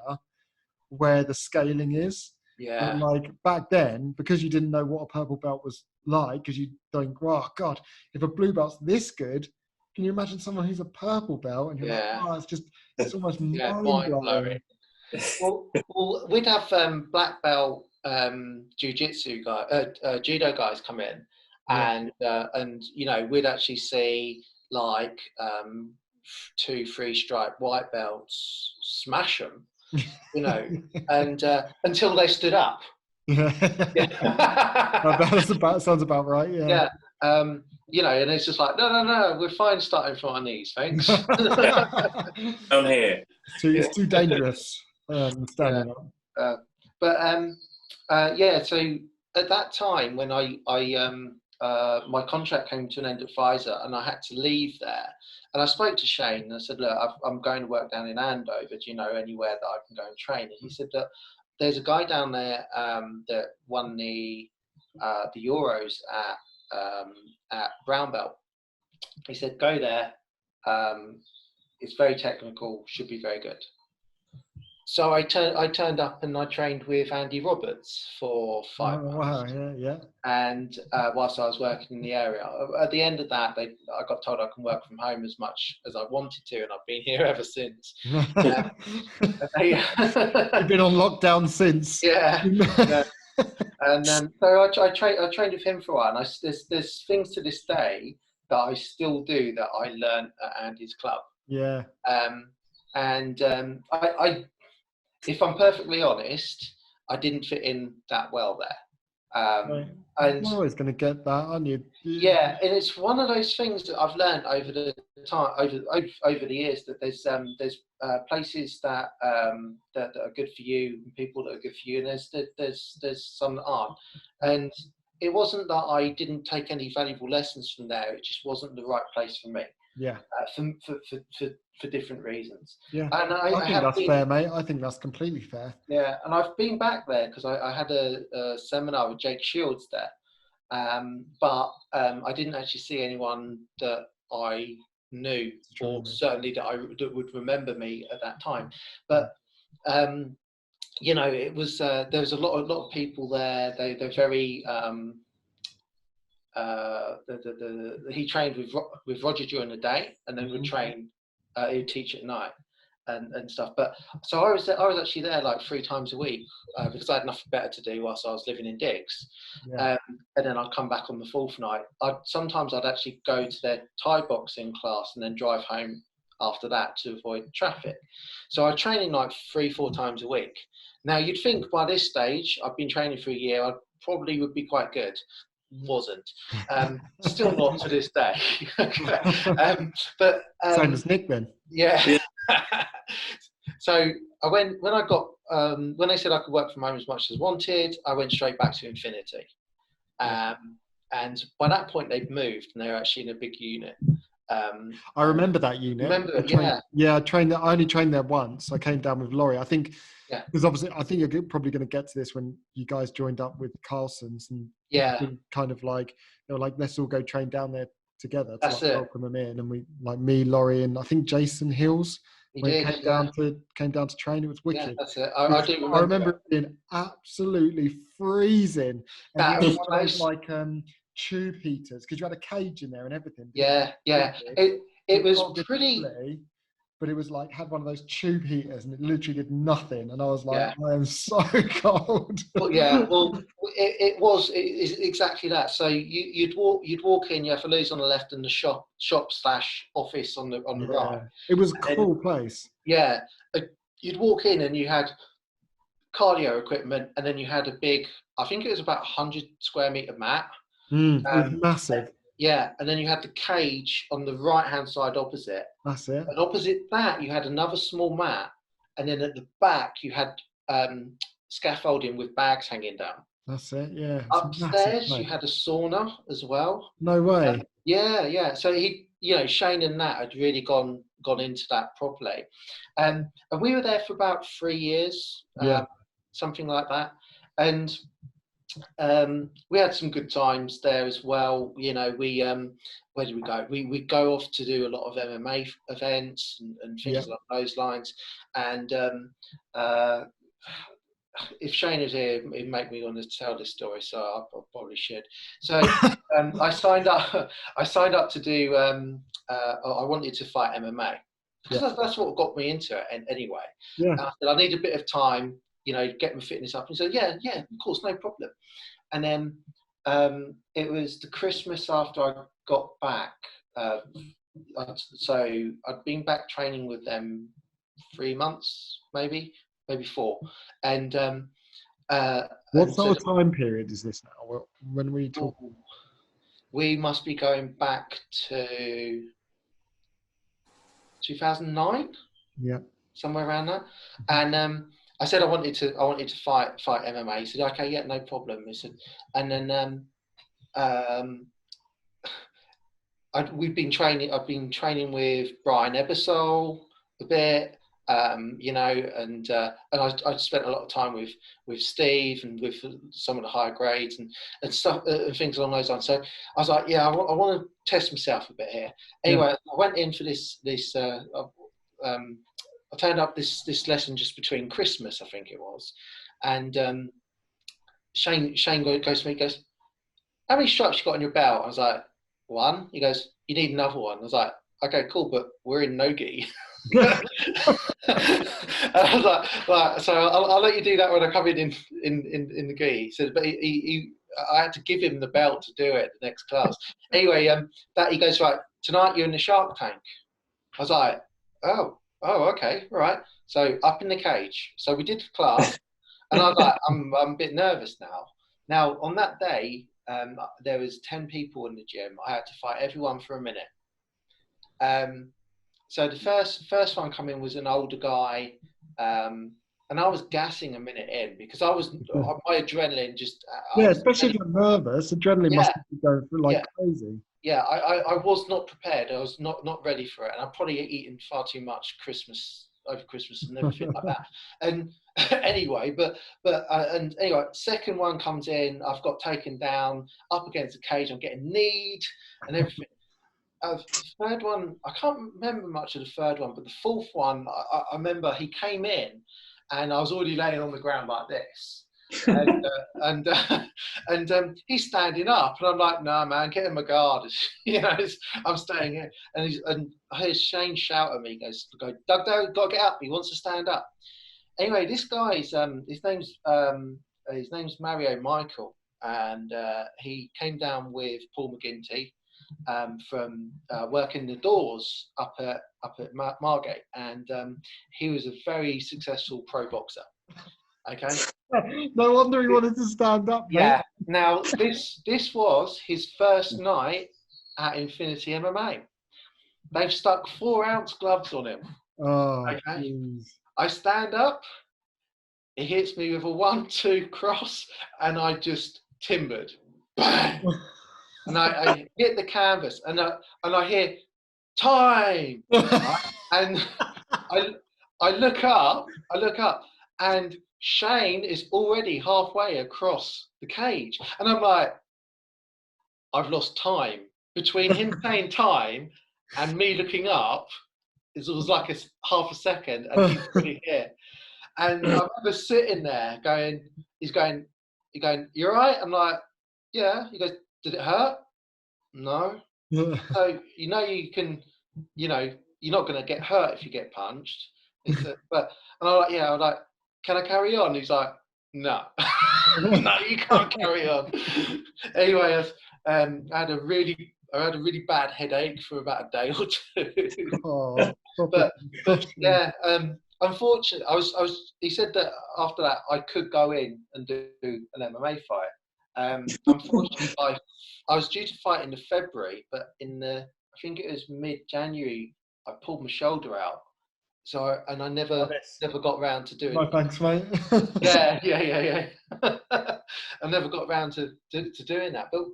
where the scaling is. Yeah. And like back then, because you didn't know what a purple belt was like, because you think, oh God, if a blue belt's this good, can you imagine someone who's a purple belt? And you're like, oh, it's almost mind-blowing. Well, we'd have black belt jiu-jitsu judo guys come in, and you know, we'd actually see like 2-3 stripe white belts smash them, you know, and until they stood up. That sounds about right. Yeah. You know, and it's just like, no, we're fine starting from our knees, thanks. Down here. It's too dangerous standing up. So at that time when I my contract came to an end at Pfizer and I had to leave there, and I spoke to Shane and I said, look, I'm going to work down in Andover. Do you know anywhere that I can go and train? And he said that there's a guy down there that won the Euros at brown belt. He said, go there. It's very technical, should be very good. So I turned up and I trained with Andy Roberts for 5 months. Wow, yeah. And whilst I was working in the area, at the end of that, I got told I can work from home as much as I wanted to, and I've been here ever since. You've been on lockdown since. Yeah. Yeah. And so I trained with him for a while, and there's things to this day that I still do that I learned at Andy's club. Yeah. I if I'm perfectly honest, I didn't fit in that well there. Right. And you're always going to get that, aren't you? Yeah, and it's one of those things that I've learned over the time, over the years, that there's places that that are good for you, and people that are good for you, and there's some that aren't. And it wasn't that I didn't take any valuable lessons from there; it just wasn't the right place for me. Yeah. For different reasons. Yeah. And I think that's fair, mate. I think that's completely fair. Yeah, and I've been back there because I had a seminar with Jake Shields there. But I didn't actually see anyone that I knew, or certainly that would remember me at that time. But you know, it was there was a lot of people there. They're very. He trained with Roger during the day, and then would train. He would teach at night. And stuff, but so I was actually there like 3 times a week because I had nothing better to do whilst I was living in Diggs. And then I'd come back on the 4th night. Sometimes I'd actually go to their Thai boxing class and then drive home after that to avoid traffic. So I was training like 3-4 times a week. Now you'd think by this stage, I've been training for a year, I probably would be quite good. Wasn't. Still not to this day. But same as Nick then. Yeah. So I went when they said I could work from home as much as wanted. I went straight back to Infinity, and by that point they'd moved and they were actually in a big unit. I remember that unit. I only trained there once. I came down with Laurie. I think because obviously I think you're probably going to get to this when you guys joined up with Carlson's and kind of like they were like, let's all go train down there together to welcome them in, and we like me, Laurie, and I think Jason Hills. Came down to train. It was wicked. Yeah, that's it. I remember it being absolutely freezing. And that was one of those like tube heaters because you had a cage in there and everything. Yeah. It was pretty. But it was like had one of those tube heaters and it literally did nothing. And I was like, I am so cold. It's exactly that. So you'd walk in, you have a lose on the left and the shop / office on the right. It was a cool place. Yeah. You'd walk in and you had cardio equipment, and then you had a big, I think it was about 100 square meter mat. It was massive. Yeah, and then you had the cage on the right-hand side opposite. That's it. And opposite that, you had another small mat, and then at the back, you had scaffolding with bags hanging down. That's it. Yeah. Upstairs, you had a sauna as well. No way. Yeah. So Shane and Nat had really gone into that properly, and we were there for about 3 years, something like that, and. We had some good times there as well. You know, where did we go? We go off to do a lot of MMA events and things along those lines. And if Shane is here, it'd make me want to tell this story, so I probably should. So I signed up to do. I wanted to fight MMA. That's what got me into it anyway. Yeah. I need a bit of time. You know, get my fitness up. And so, yeah, of course, no problem. And then it was the Christmas after I got back. So I'd been back training with them 3 months, maybe 4. And what sort of time period is this now? When we talk? We must be going back to 2009. Yeah. Somewhere around that. And I said I wanted to fight MMA. He said, okay, yeah, no problem. He said, and then I've been training with Brian Ebersole a bit, you know, and I spent a lot of time with Steve and with some of the higher grades and stuff and things along those lines. So I was like, I want to test myself a bit here. Anyway, I went in for this. turned up this lesson just between Christmas, I think it was, and Shane goes to me, he goes, "How many stripes you got on your belt?" I was like, "1." He goes, "You need another one." I was like, "Okay, cool, but we're in no-gi." And I was like, so I'll let you do that when I come in the gi. He said, but I had to give him the belt to do it the next class. Anyway, that he goes, "Right, tonight you're in the Shark Tank." I was like, oh, okay, right. So up in the cage. So we did the class, and I was like, I'm a bit nervous now. Now on that day, there was 10 people in the gym. I had to fight everyone for a minute. So the first one coming was an older guy, and I was gassing a minute in because my adrenaline just especially if you're nervous, adrenaline must be going through like crazy. Yeah, I was not prepared. I was not ready for it, and I'd probably eaten far too much over Christmas and everything like that. And anyway, and anyway, second one comes in. I've got taken down up against the cage. I'm getting kneed and everything. The third one, I can't remember much of the third one, but the fourth one, I remember he came in, and I was already laying on the ground like this. And he's standing up, and I'm like, "No, man, get him a guard." I'm staying here, and I hear Shane shout at me. He goes, "Dugdale, got to get up. He wants to stand up." Anyway, this guy's his name's Mario Michael, and he came down with Paul McGinty from working the doors up at Margate, and he was a very successful pro boxer. Okay. No wonder he wanted to stand up, mate. Yeah. Now this was his first night at Infinity MMA. They've stuck 4-ounce gloves on him. Oh, okay. Geez. I stand up. He hits me with a 1-2 cross, and I just timbered. Bang! And I hit the canvas, and I hear time, and I look up, and Shane is already halfway across the cage, and I'm like, I've lost time between him saying time and me looking up. It was like half a second, and he's already here. And I remember sitting there he's going, "You all right?" I'm like, "Yeah." He goes, "Did it hurt?" No. So you can, you're not going to get hurt if you get punched. And I'm like, "Yeah." I'm like, "Can I carry on?" He's like, "No." No, you can't carry on. Anyway, I had a really bad headache for about a day or two. Oh, but yeah, unfortunately, he said that after that I could go in and do an MMA fight. Unfortunately, I was due to fight in February, but I think it was mid-January, I pulled my shoulder out. So, and I never got round to doing it. No, thanks, mate. Yeah. I never got round to doing that. But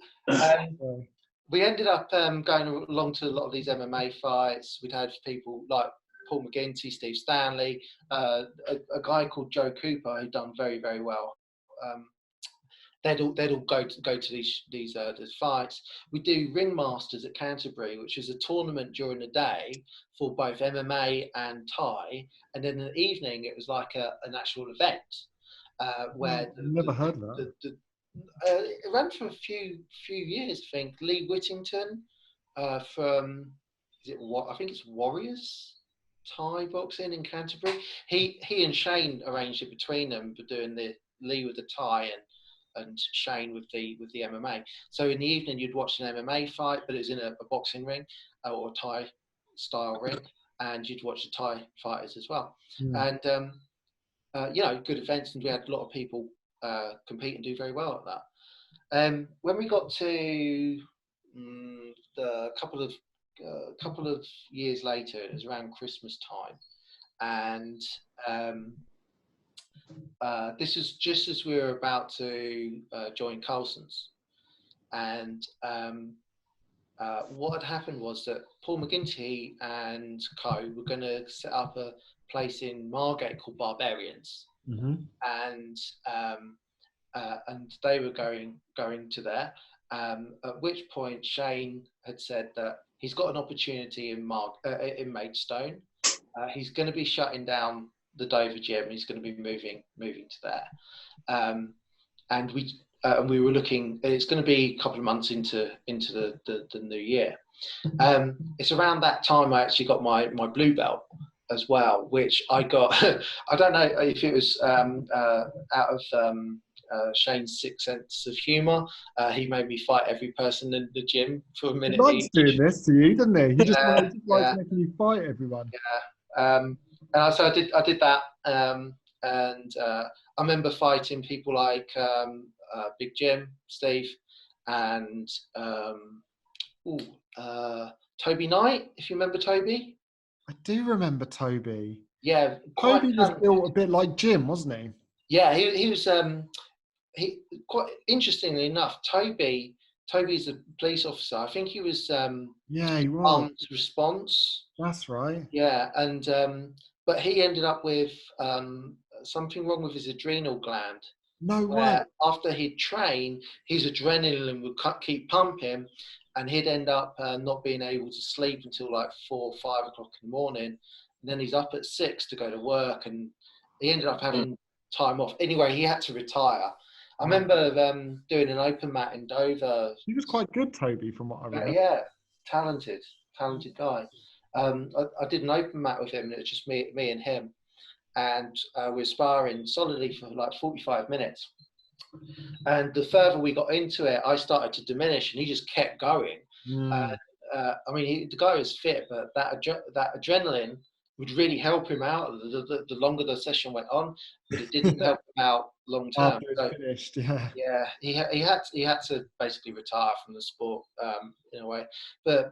we ended up going along to a lot of these MMA fights. We'd had people like Paul McGinty, Steve Stanley, a guy called Joe Cooper who'd done very, very well. They'd all go to these fights. We do Ringmasters at Canterbury, which is a tournament during the day for both MMA and Thai, and then in the evening it was like an actual event where never heard of that. It ran for a few years. I think Lee Whittington from I think it's Warriors Thai boxing in Canterbury. He and Shane arranged it between them for doing the Lee with the Thai and Shane with the MMA. So in the evening you'd watch an MMA fight, but it was in a boxing ring or a Thai style ring, and you'd watch the Thai fighters as well. And good events, and we had a lot of people compete and do very well at that. When we got to the couple of years later, it was around Christmas time, and this is just as we were about to join Carlson's, and what had happened was that Paul McGinty and co were going to set up a place in Margate called Barbarians, and they were going to there. At which point Shane had said that he's got an opportunity in Maidstone, He's going to be shutting down the Dover gym. He's going to be moving to there. And we were looking. It's going to be a couple of months into the new year. It's around that time I actually got my blue belt as well, which I got. I don't know if it was out of Shane's sixth sense of humour. He made me fight every person in the gym for a minute. He likes doing this to you, doesn't he? He just likes making you fight everyone. Yeah. And so I did that. And I remember fighting people like Big Jim, Steve, and Toby Knight, if you remember Toby. I do remember Toby. Yeah. Toby was built a bit like Jim, wasn't he? Yeah, he was quite interestingly enough, Toby's a police officer. I think he was he was armed response. That's right. Yeah, and but he ended up with something wrong with his adrenal gland. No way. After he'd train, his adrenaline would keep pumping, and he'd end up not being able to sleep until like 4 or 5 o'clock in the morning. And then he's up at 6 to go to work, and he ended up having time off. Anyway, he had to retire. I remember doing an open mat in Dover. He was quite good, Toby, from what I remember. Yeah, talented guy. I did an open mat with him, and it was just me and him. And we were sparring solidly for like 45 minutes. And the further we got into it, I started to diminish, and he just kept going. I mean, the guy was fit, but that adrenaline would really help him out the longer the session went on, but it didn't help him out long term. After it's finished, yeah, he had to basically retire from the sport in a way, but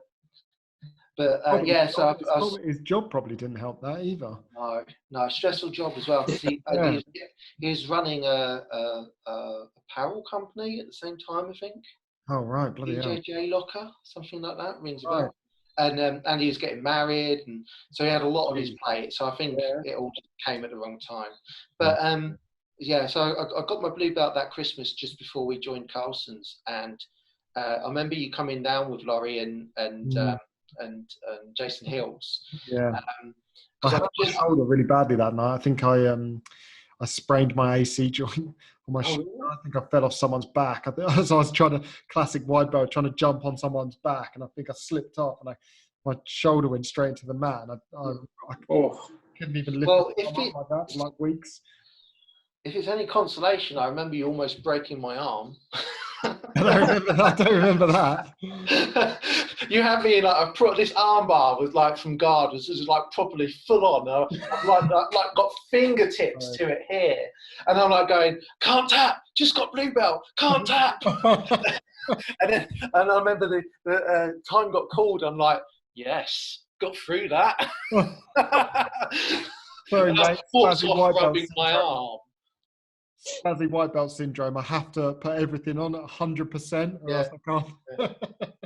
yeah. So his job probably didn't help that either. No, stressful job as well. He was running a apparel company at the same time, I think. Oh right, bloody BJJ Locker, something like that, rings a bell. And he was getting married, and so he had a lot on his plate. So I think it all just came at the wrong time. But so I got my blue belt that Christmas just before we joined Carlson's, and I remember you coming down with Laurie and Jason Hills. Yeah. I hurt my shoulder really badly that night. I think I sprained my AC joint on my shoulder. I think I fell off someone's back. As I was classic white belt, trying to jump on someone's back, and I think I slipped off, and my shoulder went straight into the mat. And I couldn't even lift it up like that for like weeks. If it's any consolation, I remember you almost breaking my arm. I don't remember that. You had me in like this armbar was like from guard was like properly full on. Like got fingertips to it here, and I'm like going, can't tap, just got blue belt, can't tap. and I remember the time got called. I'm like, yes, got through that. Sorry, mate. Rubbing my arm. Spazzy white belt syndrome. I have to put everything on at 100%, or else I can't.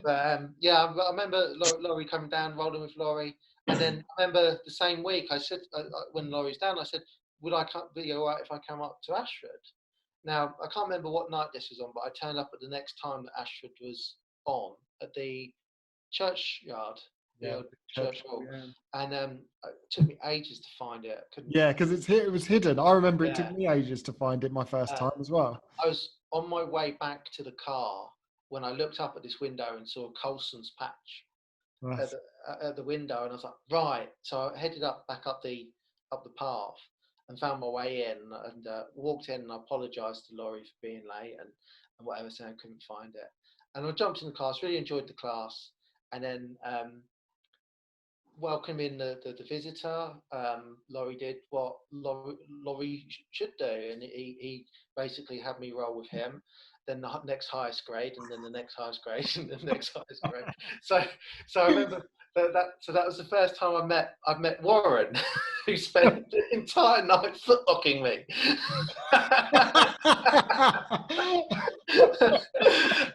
I remember Laurie coming down, rolling with Laurie, and then I remember the same week I said when Laurie's down, I said, "Would I be all right if I come up to Ashford?" Now I can't remember what night this was on, but I turned up at the next time that Ashford was on at the churchyard. Church hall. And it took me ages to find it. Because it was hidden. I remember it took me ages to find it my first time as well. I was on my way back to the car when I looked up at this window and saw Colson's patch at the window, and I was like, right. So I headed back up the path and found my way in, and walked in, and I apologised to Laurie for being late and whatever, saying I couldn't find it. And I jumped in the class, really enjoyed the class, and then welcoming the visitor. Laurie did what Laurie should do, and he basically had me roll with him, then the next highest grade, and then the next highest grade, and the next highest grade. So I remember that was the first time I met Warren, who spent the entire night footlocking me.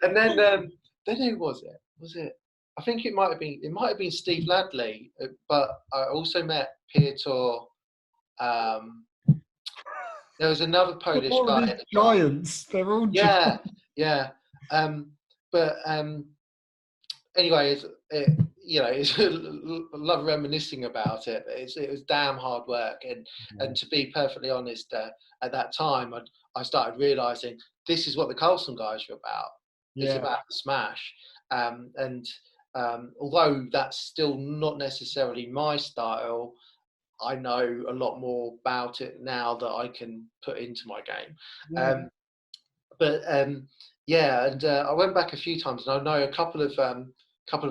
And then who was it? Was it? I think it might have been Steve Ladley, but I also met Piotr. There was another Polish guy. Giants. They're all yeah. But anyway, I love reminiscing about it. It was damn hard work, and to be perfectly honest, at that time, I started realizing this is what the Carlson guys are about. It's about the smash, and although that's still not necessarily my style, I know a lot more about it now that I can put into my game. I went back a few times, and I know a couple of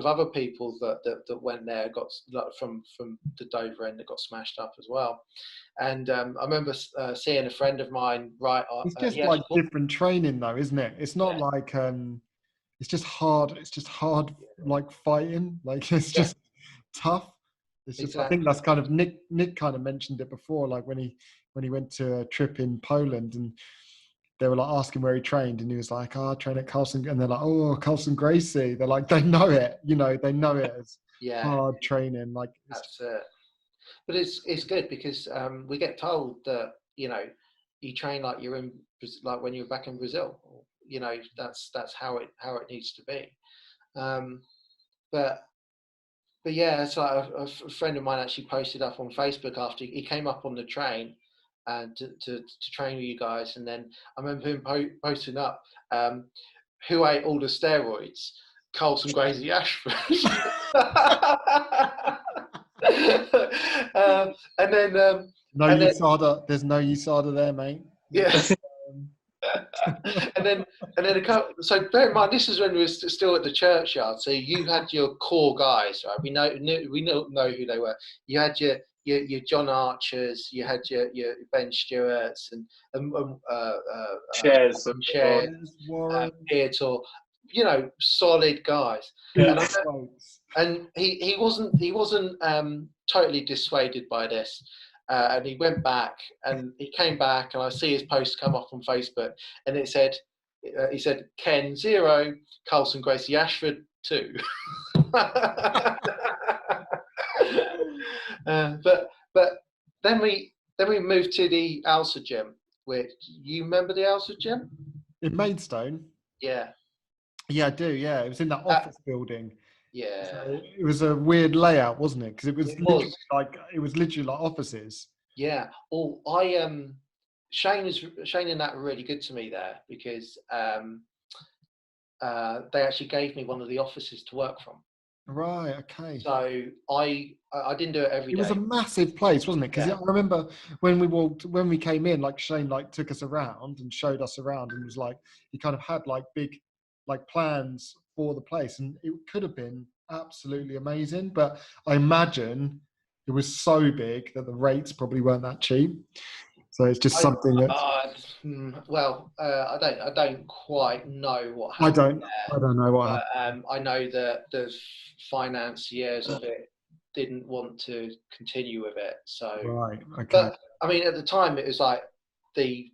other people that went there, got from the Dover end, that got smashed up as well. And I remember seeing a friend of mine. It's just like different training, though, isn't it? It's not like it's just hard. It's just hard, like fighting. Like it's just tough. It's just. Exactly. I think that's kind of Nick kind of mentioned it before, like when he went to a trip in Poland and they were like asking where he trained, and he was like, "Oh, I train at Carlson," and they're like, "Oh, Carlson Gracie." They're like, they know it, they know it as hard training. Like that's it. But it's good because we get told that you train like you're in, like when you're back in Brazil. That's how it needs to be. But yeah, it's like a friend of mine actually posted up on Facebook after he came up on the train and to train with you guys, and then I remember him posting up, who ate all the steroids? Carlson Gracie Ashford. And then USADA. There's no USADA there, mate. Yeah. and then so bear in mind, this is when we were still at the churchyard. So you had your core guys, right? We know who they were. You had your John Archers, you had your Ben Stewarts and Shares, Peartor, solid guys. And he wasn't totally dissuaded by this. And he went back, and he came back, and I see his post come up on Facebook, and it said, he said, Ken 0, Carlson Gracie Ashford 2. But then we moved to the Alsa gym, which you remember the Alsa gym in Maidstone. Yeah, I do. Yeah, it was in that office building. Yeah, so it was a weird layout, wasn't it? Because it was literally like offices. Yeah. Oh, Shane and that were really good to me there because they actually gave me one of the offices to work from. Right. Okay. So I didn't do it every day. It was a massive place, wasn't it? Because I remember when we came in, like Shane took us around and showed us around, and was like, he kind of had like big plans for the place, and it could have been absolutely amazing. But I imagine it was so big that the rates probably weren't that cheap. So it's just something that. I don't quite know what happened. I don't know what happened. I know that the financiers of it didn't want to continue with it. So right. Okay. But I mean, at the time, it was like the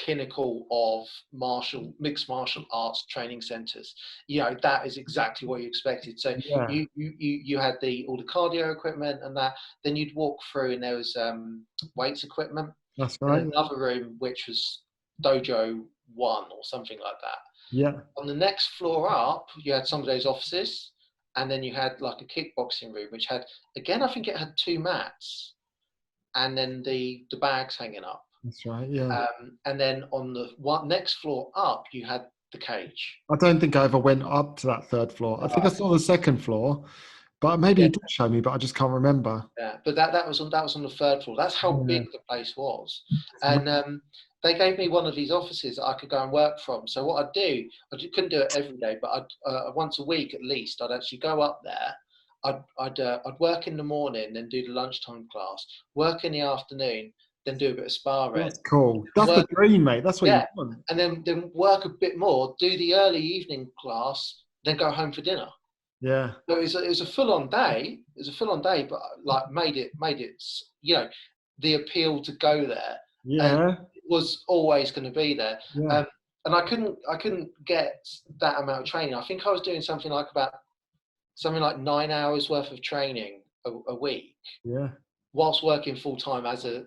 pinnacle of mixed martial arts training centers. That is exactly what you expected. So you had all the cardio equipment and that. Then you'd walk through, and there was weights equipment. That's right. And another room which was Dojo 1 or something like that. Yeah. On the next floor up, you had some of those offices, and then you had like a kickboxing room, which had, again, I think it had 2 mats, and then the bags hanging up. That's right. Yeah. And then on the next floor up, you had the cage. I don't think I ever went up to that 3rd floor. I think I saw the 2nd floor. But maybe you did show me, but I just can't remember. Yeah, but that was on the 3rd floor. That's how big the place was, and they gave me one of these offices that I could go and work from. So what I'd do, couldn't do it every day, but I'd once a week at least, I'd actually go up there. I'd work in the morning, then do the lunchtime class, work in the afternoon, then do a bit of sparring. That's cool. That's the dream, mate. That's what you want. And then work a bit more, do the early evening class, then go home for dinner. Yeah. So it was a full-on day. It was a full-on day, but made it. The appeal to go there. Yeah. It was always going to be there. Yeah. And I couldn't get that amount of training. I think I was doing something like 9 hours worth of training a week. Yeah. Whilst working full time as a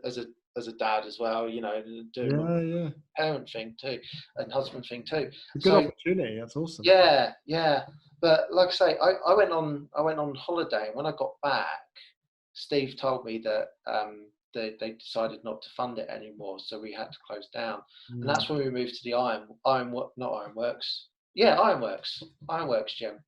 as a dad as well, you know, doing a parent thing too and husband thing too. A good opportunity. That's awesome. Yeah. But like I say, I went on holiday, and when I got back, Steve told me that they decided not to fund it anymore, so we had to close down. And that's when we moved to the Ironworks gym,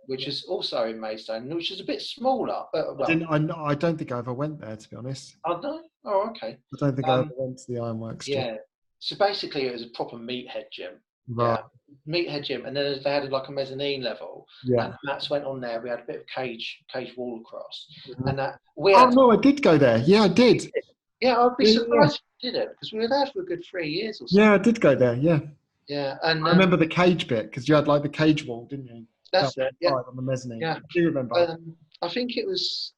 which is also in Maidstone, which is a bit smaller. I don't think I ever went there, to be honest. Oh no? Oh, okay. I don't think I ever went to the Ironworks gym. Yeah. So basically, it was a proper meathead gym. Right. Yeah, meathead gym, and then they had like a mezzanine level. Yeah. And mats went on there. We had a bit of cage wall across, and I did go there. Yeah, I did. Yeah, I'd be surprised if you didn't, because we were there for a good 3 years or so. Yeah, I did go there. Yeah. Yeah, and I remember the cage bit, because you had like the cage wall, didn't you? That's it. Yeah. On the mezzanine. Yeah. Do you remember? I think it was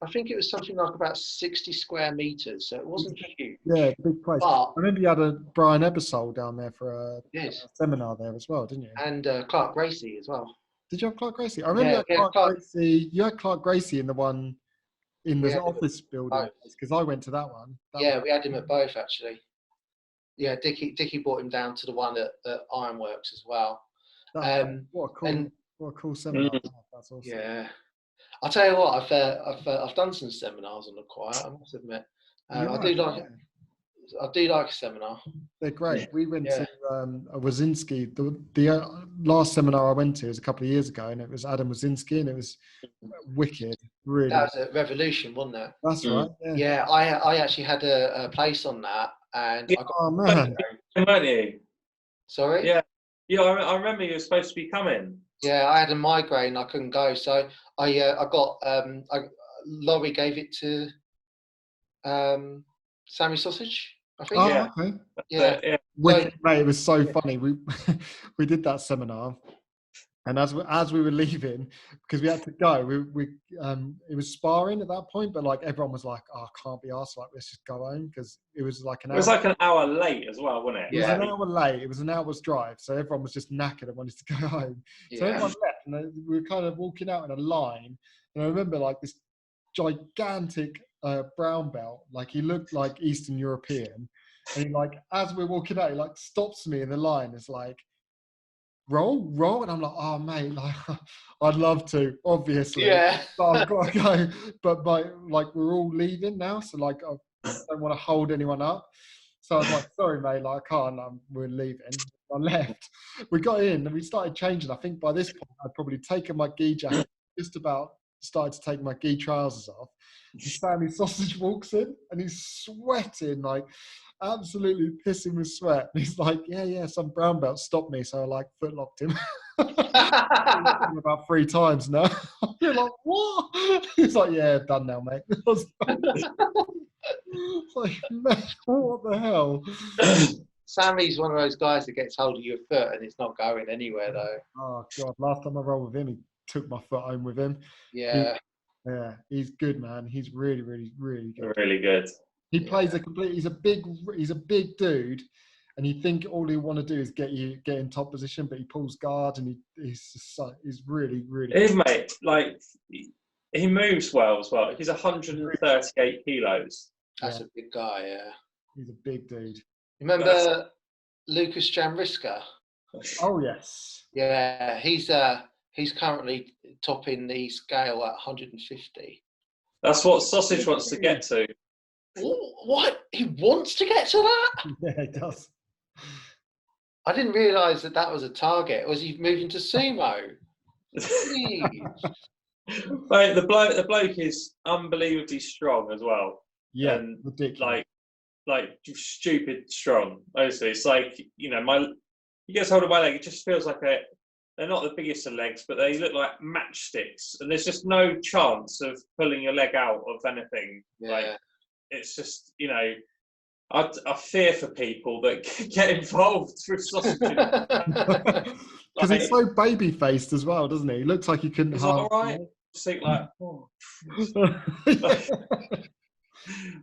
something like about 60 square meters, so it wasn't huge. Yeah, big place. But, I remember you had a Brian Ebersole down there for a seminar there as well, didn't you? And Clark Gracie as well. Did you have Clark Gracie? I remember you had Clark Gracie. You had Clark Gracie in the one in the office building, because I went to that one. We had him at both actually. Yeah, Dickie brought him down to the one at Ironworks as well. What a cool seminar! That's awesome. Yeah. I'll tell you what, I've done some seminars on the quiet, I must admit. I do like a seminar. They're great. We went to a Wazinski. The last seminar I went to was a couple of years ago, and it was Adam Wazinski, and it was wicked. Really, that was a revolution, wasn't it? That's right. Yeah, I actually had a place on that, and I got, man, weren't you? Sorry. Yeah. I remember you were supposed to be coming. Yeah, I had a migraine. I couldn't go, so I got Laurie gave it to Sammy Sausage, I think. Okay. Yeah. Mate, it was so funny. We did that seminar, and as we were leaving, because we had to go, it was sparring at that point, but like everyone was like, "Oh, I can't be arsed, like let's just go home," because it was like an hour. It was like an hour late as well, wasn't it? It was an hour late. It was an hour's drive, so everyone was just knackered and wanted to go home. So everyone left, and we were kind of walking out in a line. And I remember like this gigantic brown belt, like he looked like Eastern European, and he, like, as we're walking out, he like stops me in the line. It's like, roll, and I'm like, oh mate, like I'd love to, obviously, but I've got to go. But like we're all leaving now, so like I don't want to hold anyone up. So I was like, sorry mate, like I can't. We're leaving. I left. We got in and we started changing. I think by this point I'd probably taken my gi jacket, just about started to take my gi trousers off. And Sammy Sausage walks in and he's sweating, like absolutely pissing with sweat. And he's like, yeah, some brown belt stopped me, so I like footlocked him. About 3 times now. You're like, what? He's like, yeah, done now, mate. It's like, man, what the hell? Sammy's one of those guys that gets hold of your foot and it's not going anywhere though. Oh god, last time I rolled with him, he took my foot home with him. Yeah. He's good, man. He's really, really, really good. Really good. He plays he's a big dude, and you think all he want to do is get in top position, but he pulls guard and he's really, really good. Mate, like he moves well as well. He's 138 kilos. That's a big guy, yeah. He's a big dude. Remember Lucas Jamriska? Oh yes. Yeah, he's currently topping the scale at 150. That's what Sausage wants to get to. What? He wants to get to that? Yeah, he does. I didn't realise that was a target. Was he moving to sumo? Right, the bloke is unbelievably strong as well. Yeah, and ridiculous. Like stupid strong. Honestly, it's like, you know, he gets hold of my leg. It just feels like they're not the biggest of legs, but they look like matchsticks, and there's just no chance of pulling your leg out of anything. Yeah. Like, it's just, you know, I fear for people that get involved with sausage. Because he's so baby faced as well, doesn't he? He looks like he couldn't harm. Right. Just think like,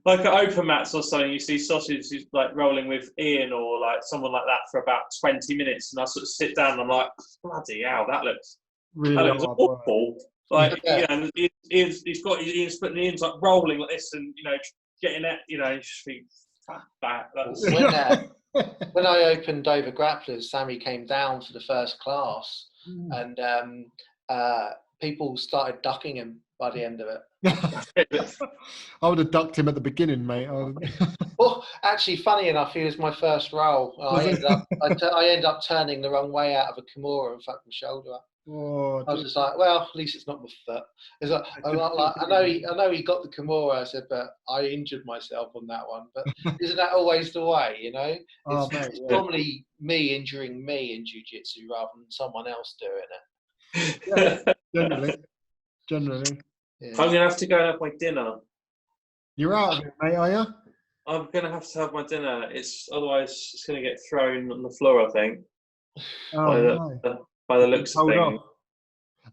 like at open mats or something, you see Sausage who's like rolling with Ian or like someone like that for about 20 minutes, and I sort of sit down and I'm like, bloody hell, that looks awful. Like, you know, he's got Ian's putting Ian's like rolling like this, and you know, getting it, you know, When I opened Over Grapplers, Sammy came down for the first class, and people started ducking him by the end of it. I would have ducked him at the beginning, mate. Well, actually, funny enough, he was my first roll. I ended up turning the wrong way out of a Kimura and fucked my shoulder up. Oh, I was just like, well, at least it's not my foot. It's like, I know he got the Kimura. I said, but I injured myself on that one. But isn't that always the way, you know? It's normally me injuring me in jiu-jitsu rather than someone else doing it. Yeah, generally. Yeah. I'm gonna have to go and have my dinner. You're out of it, mate, are you? I'm gonna have to have my dinner. Otherwise it's gonna get thrown on the floor, I think. By the looks of things.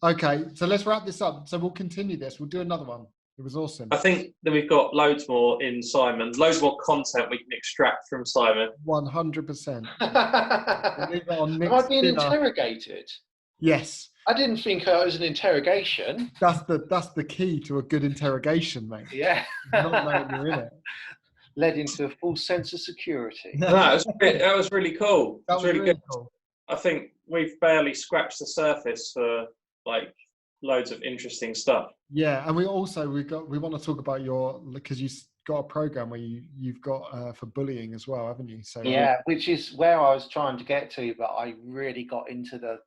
Okay, so let's wrap this up. So we'll continue this. We'll do another one. It was awesome. I think that we've got loads more in Simon. Loads more content we can extract from Simon. 100%. Am I being interrogated? Yes. I didn't think it was an interrogation. That's the key to a good interrogation, mate. Yeah. Not knowing you're in it. Led into a full sense of security. No, that was really cool. That was really good. Cool. I think we've barely scratched the surface for like loads of interesting stuff. Yeah, and we want to talk about because you've got a program where you've got for bullying as well, haven't you? So yeah, which is where I was trying to get to, but I really got into the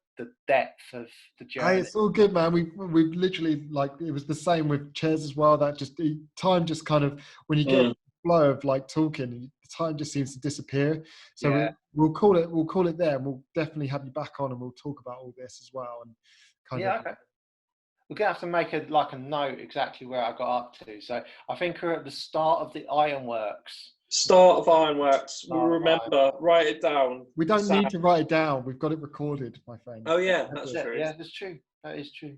depth of the journey. Hey, it's all good, man. We've literally, like, it was the same with chairs as well. That just time just kind of, when you get the flow of like talking, the time just seems to disappear. So we'll call it there, and we'll definitely have you back on, and we'll talk about all this as well. And okay. We're gonna have to make a note exactly where I got up to. So I think we're at the start of the Ironworks. Start of Ironworks. We'll remember. Write it down. We don't need to write it down. We've got it recorded, my friend. Oh yeah, that's true. Yeah, that's true. That is true.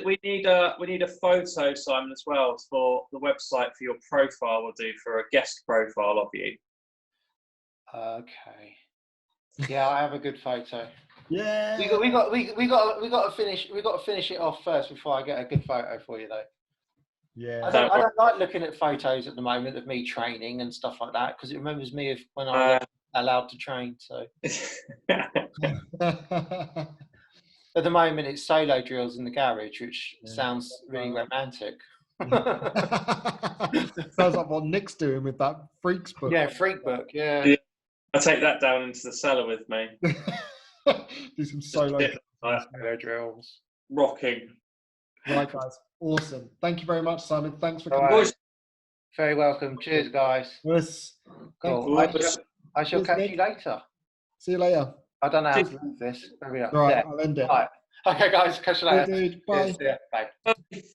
We need a photo, Simon, as well for the website for your profile. We'll do for a guest profile of you. Okay. Yeah, I have a good photo. Yeah. We got to finish it off first before I get a good photo for you, though. Yeah. I don't like looking at photos at the moment of me training and stuff like that, because it remembers me of when I was allowed to train. So at the moment it's solo drills in the garage, which sounds really romantic. Sounds like what Nick's doing with that Freaks book. Yeah, Freak book. Yeah. I take that down into the cellar with me. Do some solo drills. Rocking. Right, guys. Awesome. Thank you very much, Simon. Thanks for coming. Right. Very welcome. Cheers, guys. Yes. Cool. I shall catch you later. See you later. I don't know how to do this. Right, I'll end it. Right. Okay, guys. Catch you later. Hey, dude. Bye. Cheers. Bye.